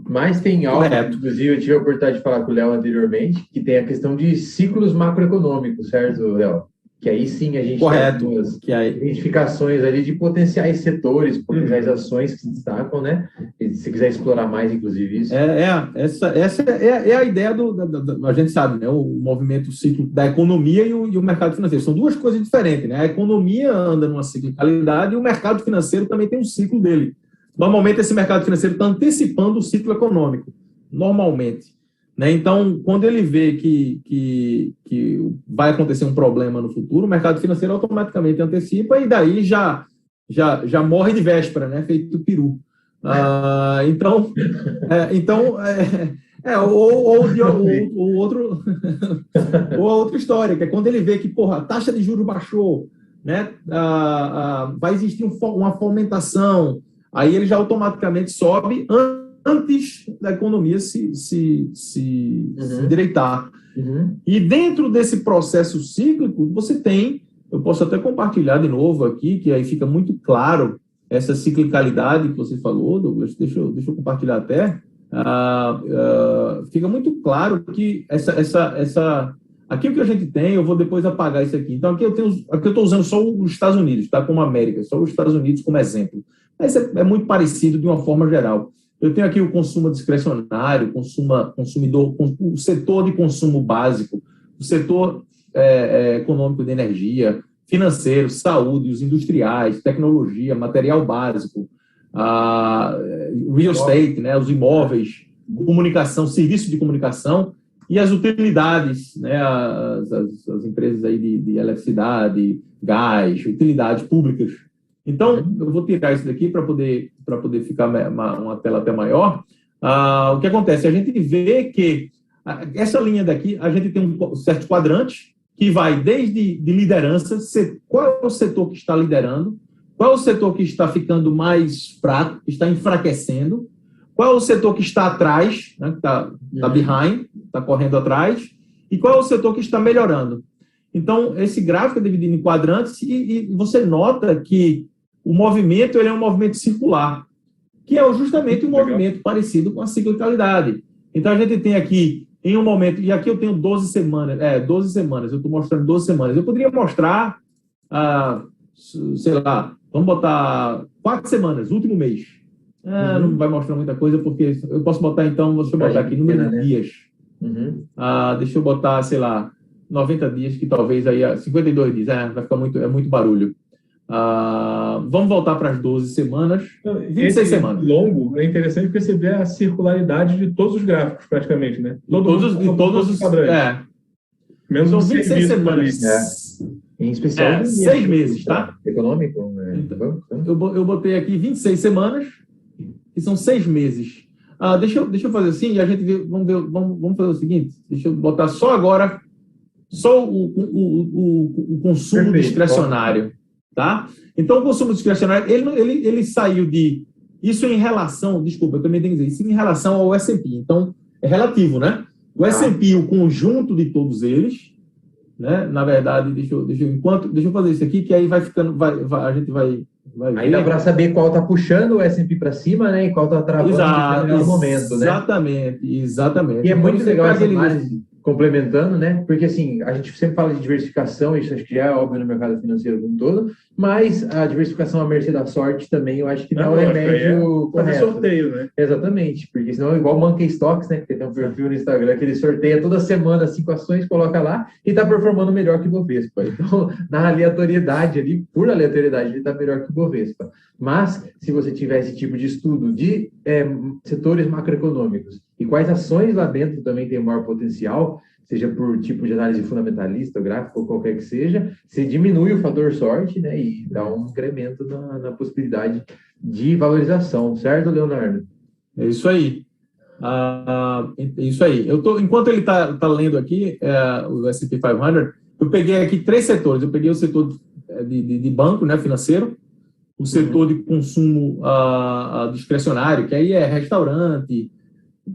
Mas tem algo, inclusive eu tive a oportunidade de falar com o Léo anteriormente, que tem a questão de ciclos macroeconômicos, certo, Léo? Que aí sim a gente tem as identificações ali de potenciais setores, potenciais ações que se destacam, né? E se quiser explorar mais, inclusive, isso. Essa é a ideia a gente sabe, né? O movimento ciclo da economia e o mercado financeiro. São duas coisas diferentes, né? A economia anda numa ciclicalidade e o mercado financeiro também tem um ciclo dele. Normalmente, esse mercado financeiro está antecipando o ciclo econômico, normalmente. Né? Então, quando ele vê que vai acontecer um problema no futuro, o mercado financeiro automaticamente antecipa e daí já morre de véspera, né? Feito peru. Outra história, que é quando ele vê que a taxa de juros baixou, né? Vai existir uma fomentação, aí ele já automaticamente sobe antes da economia se endireitar. E dentro desse processo cíclico, você tem eu posso até compartilhar de novo aqui, que aí fica muito claro essa ciclicalidade que você falou, Douglas. Deixa eu compartilhar até. Fica muito claro que aqui o que a gente tem, eu vou depois apagar isso aqui. Então, aqui eu estou usando só os Estados Unidos, tá? Como América, só os Estados Unidos como exemplo. Mas é muito parecido de uma forma geral. Eu tenho aqui o consumo discricionário, consumidor, o setor de consumo básico, o setor econômico de energia, financeiro, saúde, os industriais, tecnologia, material básico, real estate, né, os imóveis, comunicação, serviço de comunicação e as utilidades, né, as empresas aí de eletricidade, gás, utilidades públicas. Então, eu vou tirar isso daqui para poder ficar uma tela até maior. O que acontece? A gente vê que essa linha daqui, a gente tem um certo quadrante que vai desde de liderança, qual é o setor que está liderando, qual é o setor que está ficando mais fraco, que está enfraquecendo, qual é o setor que está atrás, né, que está behind, está correndo atrás, e qual é o setor que está melhorando. Então, esse gráfico é dividido em quadrantes e você nota que o movimento ele é um movimento circular, que é justamente um movimento parecido com a ciclicalidade. Então, a gente tem aqui, em um momento, e aqui eu tenho 12 semanas, eu estou mostrando 12 semanas. Eu poderia mostrar, sei lá, vamos botar 4 semanas, último mês. Não vai mostrar muita coisa, porque eu posso botar, então, deixa eu botar aqui, número de dias. Deixa eu botar, sei lá, 90 dias, que talvez aí, 52 dias, vai ficar muito barulho. Vamos voltar para as 12 semanas, 26 semanas. Longo, é interessante perceber a circularidade de todos os gráficos, praticamente, né? Todos os padrões. Menos são 26 semanas. Em especial, 6 meses, tá? Econômico. Então, eu botei aqui 26 semanas, que são 6 meses. Deixa eu fazer assim, e a gente vamos fazer o seguinte, deixa eu botar só agora, só o consumo discricionário. Tá? Então, o consumo discricionário, ele saiu de... Isso em relação... Desculpa, eu também tenho que dizer. Isso em relação ao S&P. Então, é relativo, né? O S&P, o conjunto de todos eles, né? Na verdade, deixa eu fazer isso aqui, que aí vai ficando... a gente vai aí dá para saber qual está puxando o S&P para cima, né? E qual está travando no momento, né? Exatamente. E é muito legal essa análise, complementando, né? Porque, assim, a gente sempre fala de diversificação, isso acho que já é óbvio no mercado financeiro como um todo, mas a diversificação à mercê da sorte também, eu acho que não é o remédio correto. Fazer sorteio, né? Exatamente, porque senão é igual o Monkey Stocks, né? Que tem um perfil no Instagram que ele sorteia toda semana 5 ações, coloca lá e está performando melhor que o Bovespa. Então, na aleatoriedade ali, por aleatoriedade, ele está melhor que o Bovespa. Mas, se você tiver esse tipo de estudo de setores macroeconômicos e quais ações lá dentro também tem o maior potencial, seja por tipo de análise fundamentalista, gráfico ou qualquer que seja, você diminui o fator sorte, né, e dá um incremento na possibilidade de valorização, certo, Leonardo? É isso aí. Isso aí. Enquanto ele está lendo aqui o S&P 500, eu peguei aqui 3 setores. Eu peguei o setor de banco, né, financeiro, o setor de consumo discricionário, que aí é restaurante,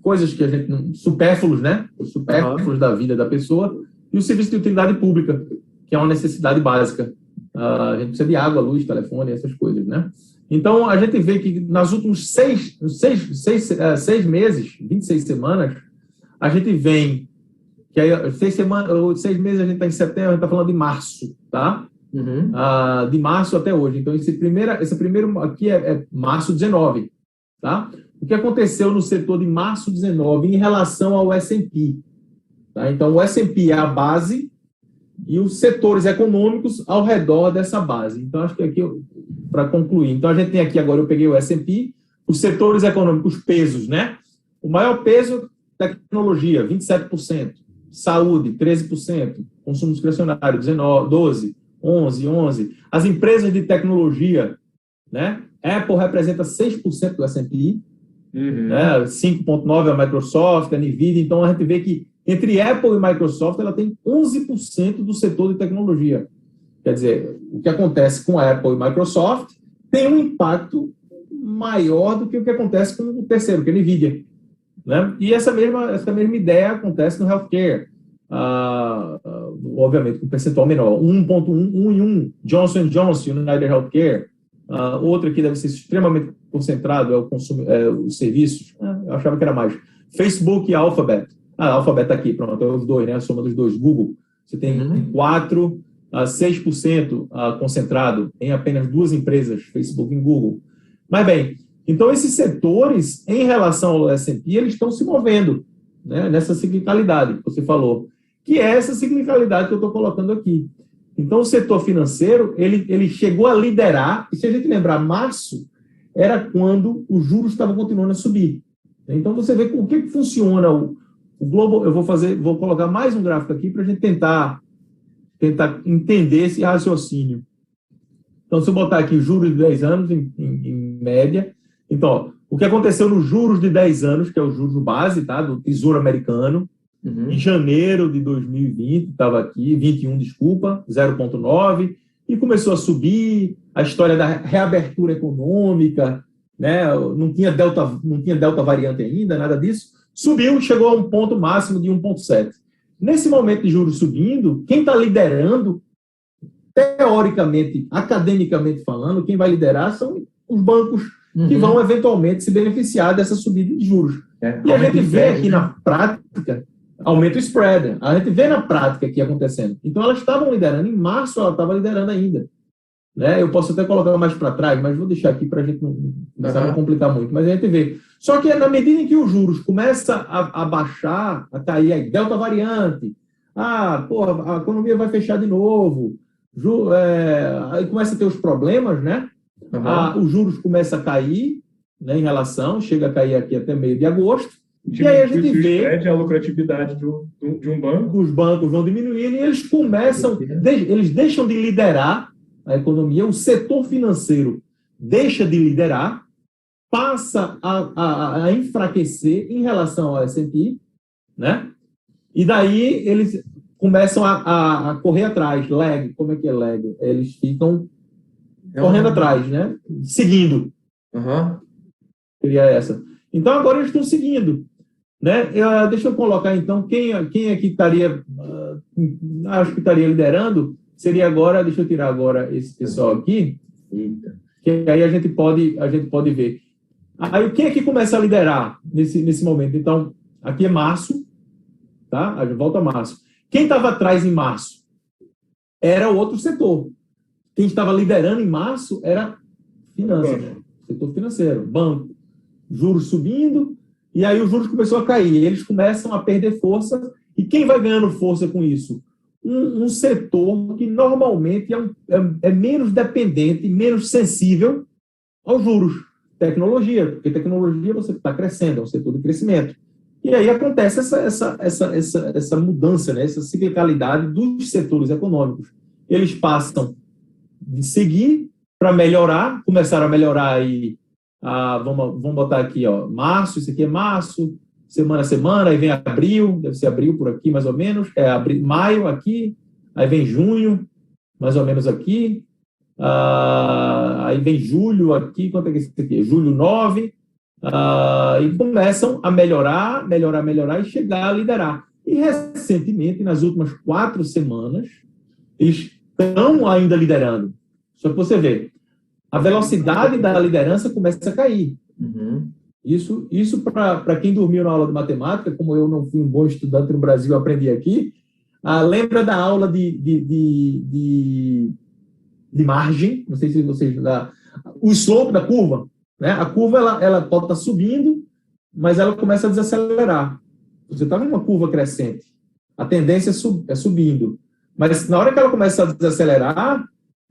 coisas que a gente... supérfluos, né? Os supérfluos da vida da pessoa, e o serviço de utilidade pública, que é uma necessidade básica. A gente precisa de água, luz, telefone, essas coisas, né? Então, a gente vê que nas últimos 6 meses, 26 semanas, a gente vem... que aí, 6 meses a gente está em setembro, a gente está falando de março, tá? De março até hoje. Então, esse primeiro aqui é março 19, tá? O que aconteceu no setor de março 19 em relação ao S&P? Tá? Então, o S&P é a base e os setores econômicos ao redor dessa base. Então, acho que aqui, para concluir, então a gente tem aqui agora, eu peguei o S&P, os setores econômicos, pesos, né? O maior peso, tecnologia, 27%, saúde, 13%, consumo discricionário, 12%, 11%. As empresas de tecnologia, né? Apple representa 6% do S&P, né? 5,9% a Microsoft, a Nvidia. Então, a gente vê que entre Apple e Microsoft, ela tem 11% do setor de tecnologia. Quer dizer, o que acontece com a Apple e Microsoft tem um impacto maior do que o que acontece com o terceiro, que é a Nvidia. Né? E essa mesma ideia acontece no healthcare. obviamente, com percentual menor, 1,1, 1 em 1, Johnson & Johnson, United Healthcare, outra que deve ser extremamente concentrado, é o consumo, os serviços, eu achava que era mais, Facebook e Alphabet. Alphabet tá aqui, pronto, é os dois, né, a soma dos dois, Google, você tem 4 a 6% concentrado em apenas 2 empresas, Facebook e Google. Mas bem, então esses setores, em relação ao S&P, eles estão se movendo, né, nessa ciclicalidade que você falou, que é essa ciclicalidade que eu estou colocando aqui. Então, o setor financeiro, ele chegou a liderar, e se a gente lembrar, março era quando os juros estavam continuando a subir. Então, você vê o que funciona o Global. Eu vou colocar mais um gráfico aqui para a gente tentar entender esse raciocínio. Então, se eu botar aqui juros de 10 anos, em média, então, ó, o que aconteceu nos juros de 10 anos, que é o juros base, tá, do Tesouro Americano, em janeiro de 2020, estava aqui, 21, desculpa, 0,9, e começou a subir, a história da reabertura econômica, né, não tinha delta variante ainda, nada disso, subiu, chegou a um ponto máximo de 1,7. Nesse momento de juros subindo, quem está liderando, teoricamente, academicamente falando, quem vai liderar são os bancos que vão eventualmente se beneficiar dessa subida de juros. E a gente vê aqui na prática, aumenta o spread, a gente vê na prática aqui acontecendo. Então, elas estavam liderando, em março ela estava liderando ainda. Né? Eu posso até colocar mais para trás, mas vou deixar aqui para a gente não complicar muito, mas a gente vê. Só que na medida em que os juros começam a baixar, a cair a delta variante, a economia vai fechar de novo, aí começa a ter os problemas, né? Os juros começam a cair, né, em relação, chega a cair aqui até meio de agosto, e aí a gente vê a lucratividade de um banco. Os bancos vão diminuindo e eles começam, eles deixam de liderar a economia, o setor financeiro deixa de liderar, passa a enfraquecer em relação ao S&P, né? E daí eles começam a correr atrás, lag, como é que é lag? Eles ficam correndo atrás, né? Seguindo. Seria essa. Então agora eles estão seguindo, né? Deixa eu colocar então quem aqui estaria, acho que estaria liderando, seria agora, deixa eu tirar agora esse pessoal aqui, que aí a gente pode ver. Aí quem é que começa a liderar nesse momento? Então, aqui é março, tá? A gente volta a março. Quem estava atrás em março era o outro setor. Quem estava liderando em março era finanças, setor financeiro, banco, juros subindo, e aí os juros começou a cair, eles começam a perder força, e quem vai ganhando força com isso? Um setor que normalmente é menos dependente, menos sensível aos juros. Tecnologia, porque tecnologia você está crescendo, é um setor de crescimento. E aí acontece essa mudança, né, essa ciclicalidade dos setores econômicos. Eles passam de seguir para melhorar, começaram a melhorar aí, vamos botar aqui, ó, março, isso aqui é março, semana a semana, aí vem abril, deve ser abril por aqui mais ou menos, maio aqui, aí vem junho, mais ou menos aqui, aí vem julho aqui, quanto é que é isso aqui? Julho 9, e começam a melhorar e chegar a liderar. E recentemente, nas últimas 4 semanas, eles estão ainda liderando. Só que você vê, a velocidade da liderança começa a cair. Isso para quem dormiu na aula de matemática, como eu não fui um bom estudante no Brasil, eu aprendi aqui, lembra da aula de margem, não sei se vocês... o slope da curva, né? A curva ela pode estar subindo, mas ela começa a desacelerar. Você está numa curva crescente, a tendência é subindo, mas na hora que ela começa a desacelerar,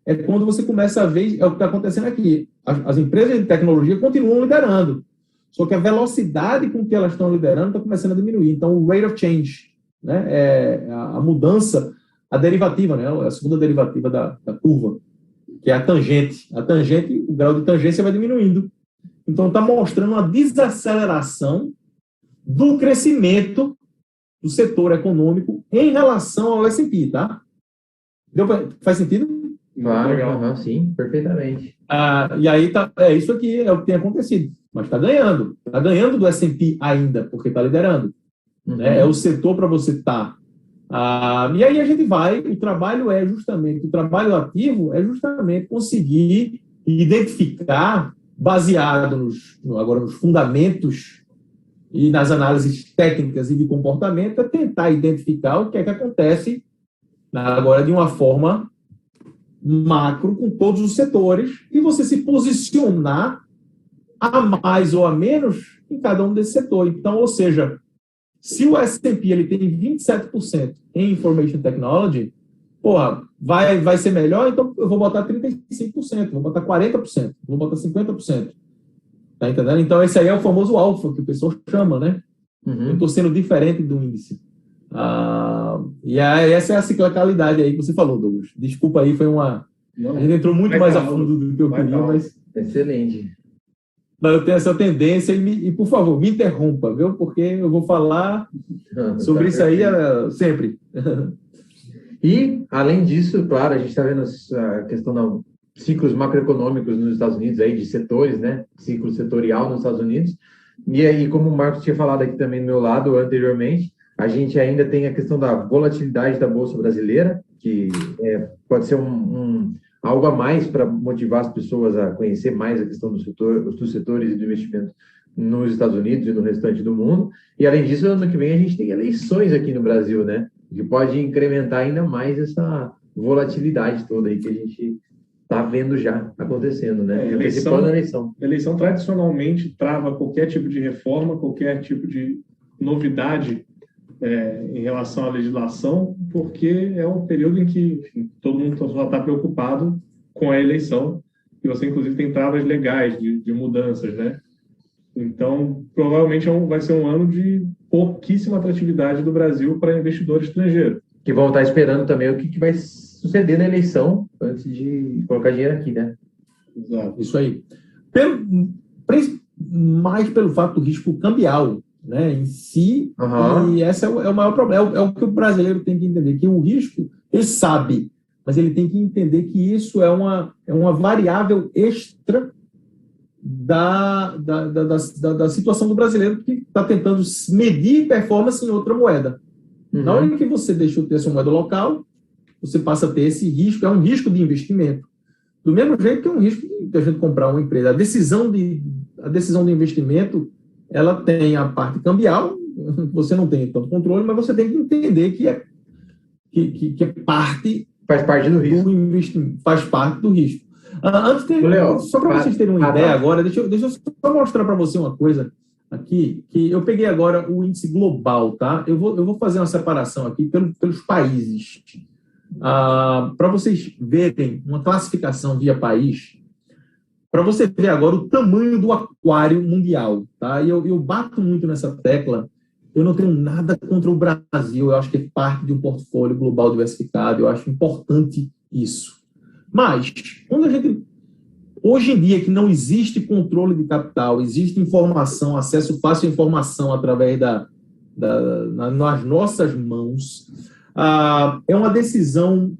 é quando você começa a ver, é o que está acontecendo aqui. As empresas de tecnologia continuam liderando, só que a velocidade com que elas estão liderando está começando a diminuir. Então, o rate of change, né, a mudança, a derivativa, né, a segunda derivativa da curva, que é a tangente. A tangente, o grau de tangência vai diminuindo. Então, está mostrando uma desaceleração do crescimento do setor econômico em relação ao S&P, tá? Faz sentido? Claro, sim, perfeitamente. E aí, é isso aqui é o que tem acontecido. Mas está ganhando do S&P ainda, porque está liderando. Né? É o setor para você estar E aí a gente o trabalho o trabalho ativo é justamente conseguir identificar, baseado agora nos fundamentos e nas análises técnicas e de comportamento, é tentar identificar o que é que acontece agora de uma forma macro com todos os setores e você se posicionar a mais ou a menos em cada um desses setores. Então, ou seja, se o S&P ele tem 27% em Information Technology, vai ser melhor, então eu vou botar 35%, vou botar 40%, vou botar 50%. Tá entendendo? Então, esse aí é o famoso alfa, que o pessoal chama, né? Uhum. Eu estou sendo diferente do índice. E aí, essa é a ciclicalidade aí que você falou, Douglas. Desculpa aí, a gente entrou muito mais a fundo do que eu queria, mas... Excelente. Mas eu tenho essa tendência e, por favor, me interrompa, viu? Porque eu vou falar sobre isso aí sempre. E, além disso, claro, a gente está vendo a questão dos ciclos macroeconômicos nos Estados Unidos, aí, de setores, né? Ciclo setorial nos Estados Unidos. E aí, como o Marcos tinha falado aqui também do meu lado anteriormente, a gente ainda tem a questão da volatilidade da Bolsa Brasileira, que pode ser algo a mais para motivar as pessoas a conhecer mais a questão dos setores e do investimento nos Estados Unidos e no restante do mundo. E, além disso, ano que vem a gente tem eleições aqui no Brasil, né? Que pode incrementar ainda mais essa volatilidade toda aí que a gente está vendo já acontecendo, né? Eleição tradicionalmente trava qualquer tipo de reforma, qualquer tipo de novidade em relação à legislação, porque é um período em que, enfim, todo mundo só está preocupado com a eleição, e você, inclusive, tem travas legais de mudanças, né? Então, provavelmente vai ser um ano de pouquíssima atratividade do Brasil para investidor estrangeiro. Que vão estar esperando também o que vai suceder na eleição antes de colocar dinheiro aqui, né? Exato. Isso aí. Mais pelo fato do risco cambial, né, em si, e esse é o maior problema, é o que o brasileiro tem que entender, que o risco, ele sabe, mas ele tem que entender que isso é uma variável extra da situação do brasileiro que está tentando medir performance em outra moeda. Uhum. Na hora que você deixa de ter essa moeda local, você passa a ter esse risco, é um risco de investimento. Do mesmo jeito que é um risco de a gente comprar uma empresa. A decisão do investimento, ela tem a parte cambial, você não tem tanto controle, mas você tem que entender que é parte... Faz parte do risco. Investimento, faz parte do risco. Antes só para vocês terem uma ideia agora, deixa eu só mostrar para você uma coisa aqui, que eu peguei agora o índice global, tá? Eu vou fazer uma separação aqui pelos países, para vocês verem uma classificação via país, para você ver agora o tamanho do aquário mundial, tá? E eu bato muito nessa tecla. Eu não tenho nada contra o Brasil, eu acho que é parte de um portfólio global diversificado, eu acho importante isso. Mas, quando a gente... Hoje em dia, que não existe controle de capital, existe informação, acesso fácil à informação através nas nossas mãos, é uma decisão,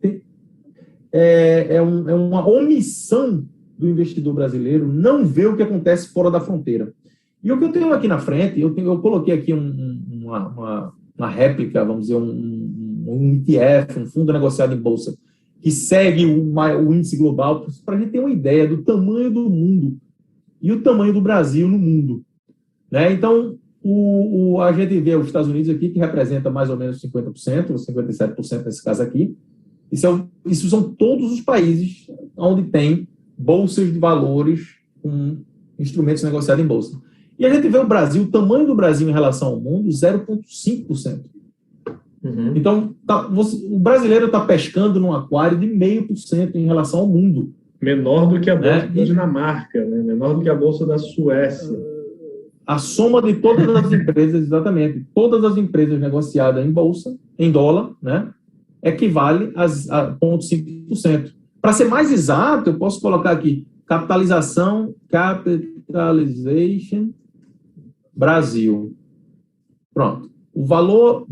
uma omissão do investidor brasileiro não ver o que acontece fora da fronteira. E o que eu tenho aqui na frente, eu coloquei aqui uma réplica, vamos dizer, um ETF, um fundo negociado em bolsa, que segue o índice global, para a gente ter uma ideia do tamanho do mundo e o tamanho do Brasil no mundo. Né? Então, a gente vê os Estados Unidos aqui, que representa mais ou menos 50%, ou 57% nesse caso aqui. Isso são todos os países onde tem bolsas de valores com instrumentos negociados em bolsa. E a gente vê o tamanho do Brasil em relação ao mundo, 0,5%. Uhum. Então, o brasileiro está pescando num aquário de 0,5% em relação ao mundo. Menor do que a bolsa da Dinamarca, né? Menor do que a bolsa da Suécia. A soma de todas as empresas, exatamente, todas as empresas negociadas em bolsa, em dólar, né, equivale a 0,5%. Para ser mais exato, eu posso colocar aqui capitalization Brasil. Pronto. O valor,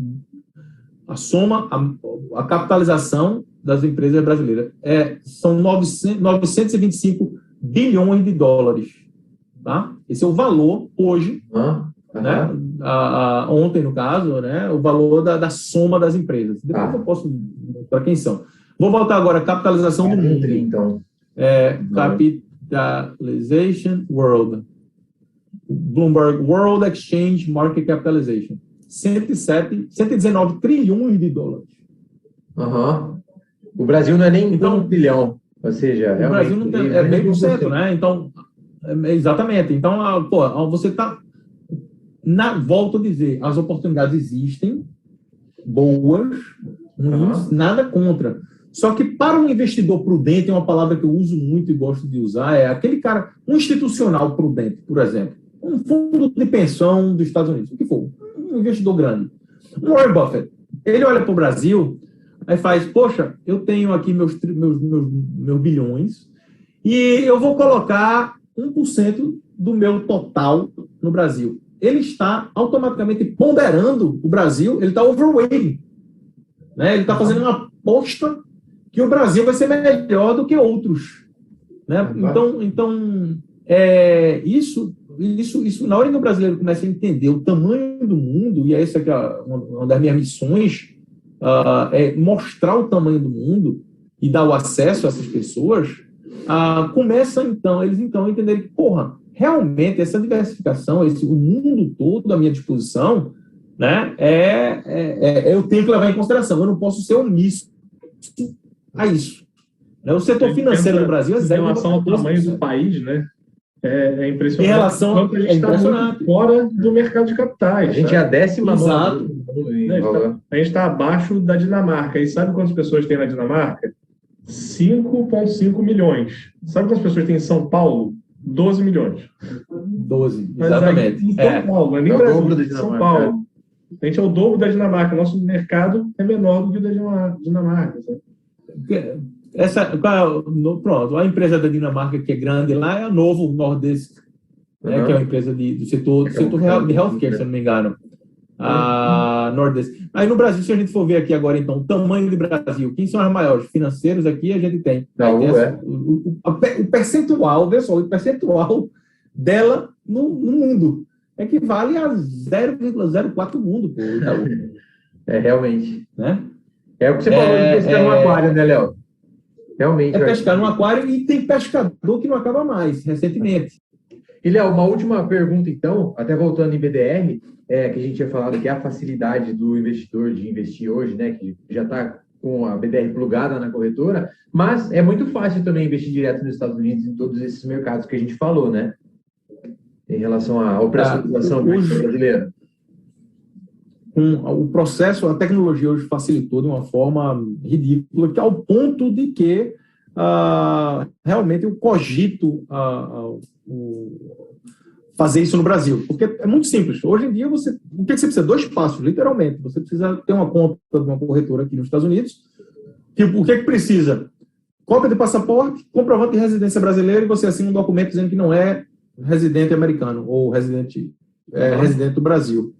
a soma, a capitalização das empresas brasileiras são 925 bilhões de dólares. Tá? Esse é o valor hoje, né, ontem, no caso, né, o valor da soma das empresas. Depois eu posso mostrar quem são. Vou voltar agora, capitalização do mundo. Então. Capitalization World. Bloomberg World Exchange Market Capitalization. 119 trilhões de dólares. O Brasil não é nem um bilhão. Ou seja, o Brasil não tem, é bem por cento, né? Então, exatamente. Então, você está... Volto a dizer, as oportunidades existem, boas, ruins, nada contra. Só que para um investidor prudente, uma palavra que eu uso muito e gosto de usar, é aquele cara, um institucional prudente, por exemplo, um fundo de pensão dos Estados Unidos, o que for, um investidor grande. Um Warren Buffett, ele olha para o Brasil, aí faz, poxa, eu tenho aqui meus bilhões e eu vou colocar 1% do meu total no Brasil. Ele está automaticamente ponderando o Brasil, ele está overweighting. Né? Ele está fazendo uma aposta que o Brasil vai ser melhor do que outros. Né? Então isso, na hora que o brasileiro começa a entender o tamanho do mundo, e essa que é uma das minhas missões, é mostrar o tamanho do mundo e dar o acesso a essas pessoas, eles então entenderem que, realmente essa diversificação, o mundo todo à minha disposição, né, eu tenho que levar em consideração, eu não posso ser omisso a isso. O setor financeiro do Brasil é zero. Em relação ao tamanho do país, né? É impressionante. Em relação a gente está fora do mercado de capitais. A gente é a 10ª. Exato. A gente está abaixo da Dinamarca. E sabe quantas pessoas tem na Dinamarca? 5,5 milhões. Sabe quantas pessoas tem em São Paulo? 12 milhões. 12, exatamente. Em São Paulo, nem Brasil, São Paulo. A gente é o dobro da Dinamarca. Nosso mercado é menor do que o da Dinamarca. Sabe? Pronto, a empresa da Dinamarca que é grande lá é a Novo Nordisk, né, que é uma empresa do setor de healthcare, se eu não me engano. A Nordisk. Aí no Brasil, se a gente for ver aqui agora, então, o tamanho do Brasil, quem são as maiores financeiros aqui, a gente tem. O percentual, vê só, o percentual dela no mundo equivale a 0,04 mundo, pô, Itaú. Realmente. Né? É o que você falou de pescar no aquário, né, Léo? Realmente. É pescar no aquário e tem pescador que não acaba mais, recentemente. E, Léo, uma última pergunta, então, até voltando em BDR, que a gente tinha falado que é a facilidade do investidor de investir hoje, né, que já está com a BDR plugada na corretora, mas é muito fácil também investir direto nos Estados Unidos em todos esses mercados que a gente falou, né? Em relação à operacionalização brasileira. O processo, a tecnologia hoje facilitou de uma forma ridícula, que ao ponto de que realmente eu cogito fazer isso no Brasil. Porque é muito simples. Hoje em dia, o que você precisa? 2 passos, literalmente. Você precisa ter uma conta de uma corretora aqui nos Estados Unidos. O que precisa? Cópia de passaporte, comprovante de residência brasileira, e você assina um documento dizendo que não é residente americano ou residente do Brasil.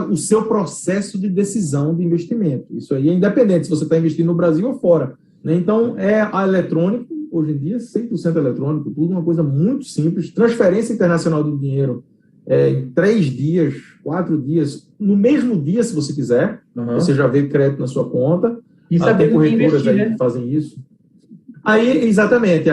O seu processo de decisão de investimento. Isso aí é independente se você está investindo no Brasil ou fora. Né? Então, a eletrônico, hoje em dia, 100% eletrônico, tudo uma coisa muito simples. Transferência internacional do dinheiro em 3 dias, 4 dias, no mesmo dia, se você quiser. Você já vê crédito na sua conta. E tem corretoras investir, aí que fazem isso. Exatamente.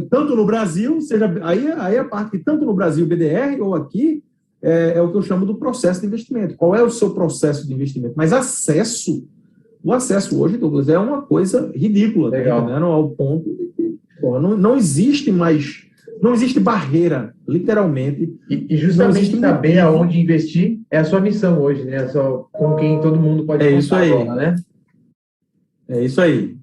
Tanto no Brasil, aí a parte que tanto no Brasil, BDR, ou aqui, é o que eu chamo do processo de investimento. Qual é o seu processo de investimento? Mas o acesso hoje, Douglas, é uma coisa ridícula, tá entendendo? Ao ponto de que não existe mais, não existe barreira, literalmente. E justamente saber aonde investir é a sua missão hoje, né? Com quem todo mundo pode contar isso aí. Agora, né? É isso aí.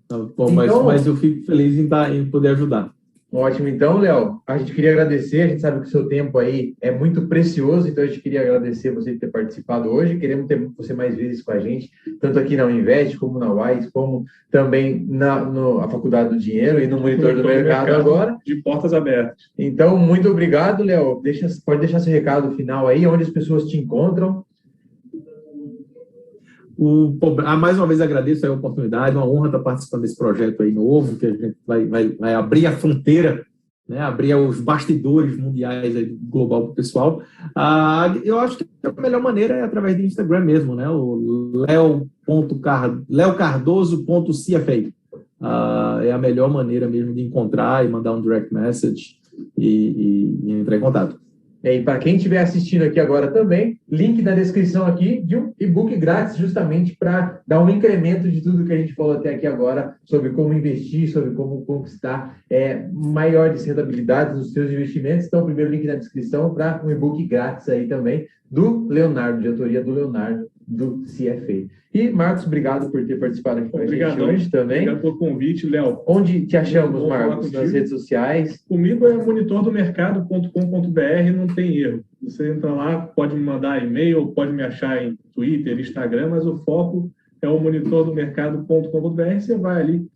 Mas eu fico feliz em poder ajudar. Ótimo. Então, Léo, a gente queria agradecer. A gente sabe que o seu tempo aí é muito precioso, então a gente queria agradecer você de ter participado hoje. Queremos ter você mais vezes com a gente, tanto aqui na Uninvest, como na Wise, como também na Faculdade do Dinheiro e no Monitor do Mercado agora. De portas abertas. Então, muito obrigado, Léo. Pode deixar seu recado final aí, onde as pessoas te encontram. Mais uma vez agradeço a oportunidade, uma honra estar participando desse projeto aí novo, que a gente vai abrir a fronteira, né, abrir os bastidores mundiais aí, global para o pessoal. Eu acho que a melhor maneira é através do Instagram mesmo, né, o leocardoso.cfa. É a melhor maneira mesmo de encontrar e mandar um direct message e entrar em contato. E para quem estiver assistindo aqui agora também, link na descrição aqui de um e-book grátis, justamente para dar um incremento de tudo que a gente falou até aqui agora, sobre como investir, sobre como conquistar maiores rentabilidades dos seus investimentos. Então, o primeiro link na descrição para um e-book grátis aí também, do Leonardo, de autoria do Leonardo, do CFA. E, Marcos, obrigado por ter participado aqui com a gente hoje também. Obrigado pelo convite, Léo. Onde te achamos, Marcos? Nas redes sociais? Comigo é monitordomercado.com.br, não tem erro. Você entra lá, pode me mandar e-mail, pode me achar em Twitter, Instagram, mas o foco é o monitordomercado.com.br. Você vai ali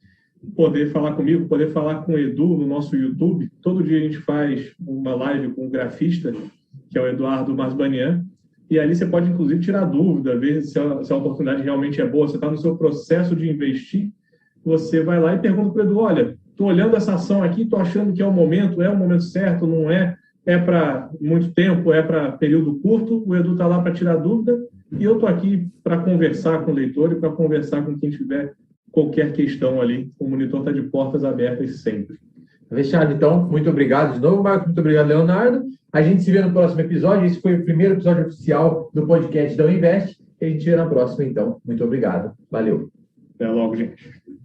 poder falar comigo, poder falar com o Edu no nosso YouTube. Todo dia a gente faz uma live com um grafista, que é o Eduardo Masbanian. E ali você pode, inclusive, tirar dúvida, ver se a oportunidade realmente é boa. Você está no seu processo de investir, você vai lá e pergunta para o Edu, olha, estou olhando essa ação aqui, estou achando que é o momento certo, não é? É para muito tempo, é para período curto? O Edu está lá para tirar dúvida e eu estou aqui para conversar com o leitor e para conversar com quem tiver qualquer questão ali. O monitor está de portas abertas sempre. Fechado, então. Muito obrigado de novo, Marcos. Muito obrigado, Leonardo. A gente se vê no próximo episódio. Esse foi o primeiro episódio oficial do podcast da Uninvest. E a gente se vê na próxima, então. Muito obrigado. Valeu. Até logo, gente.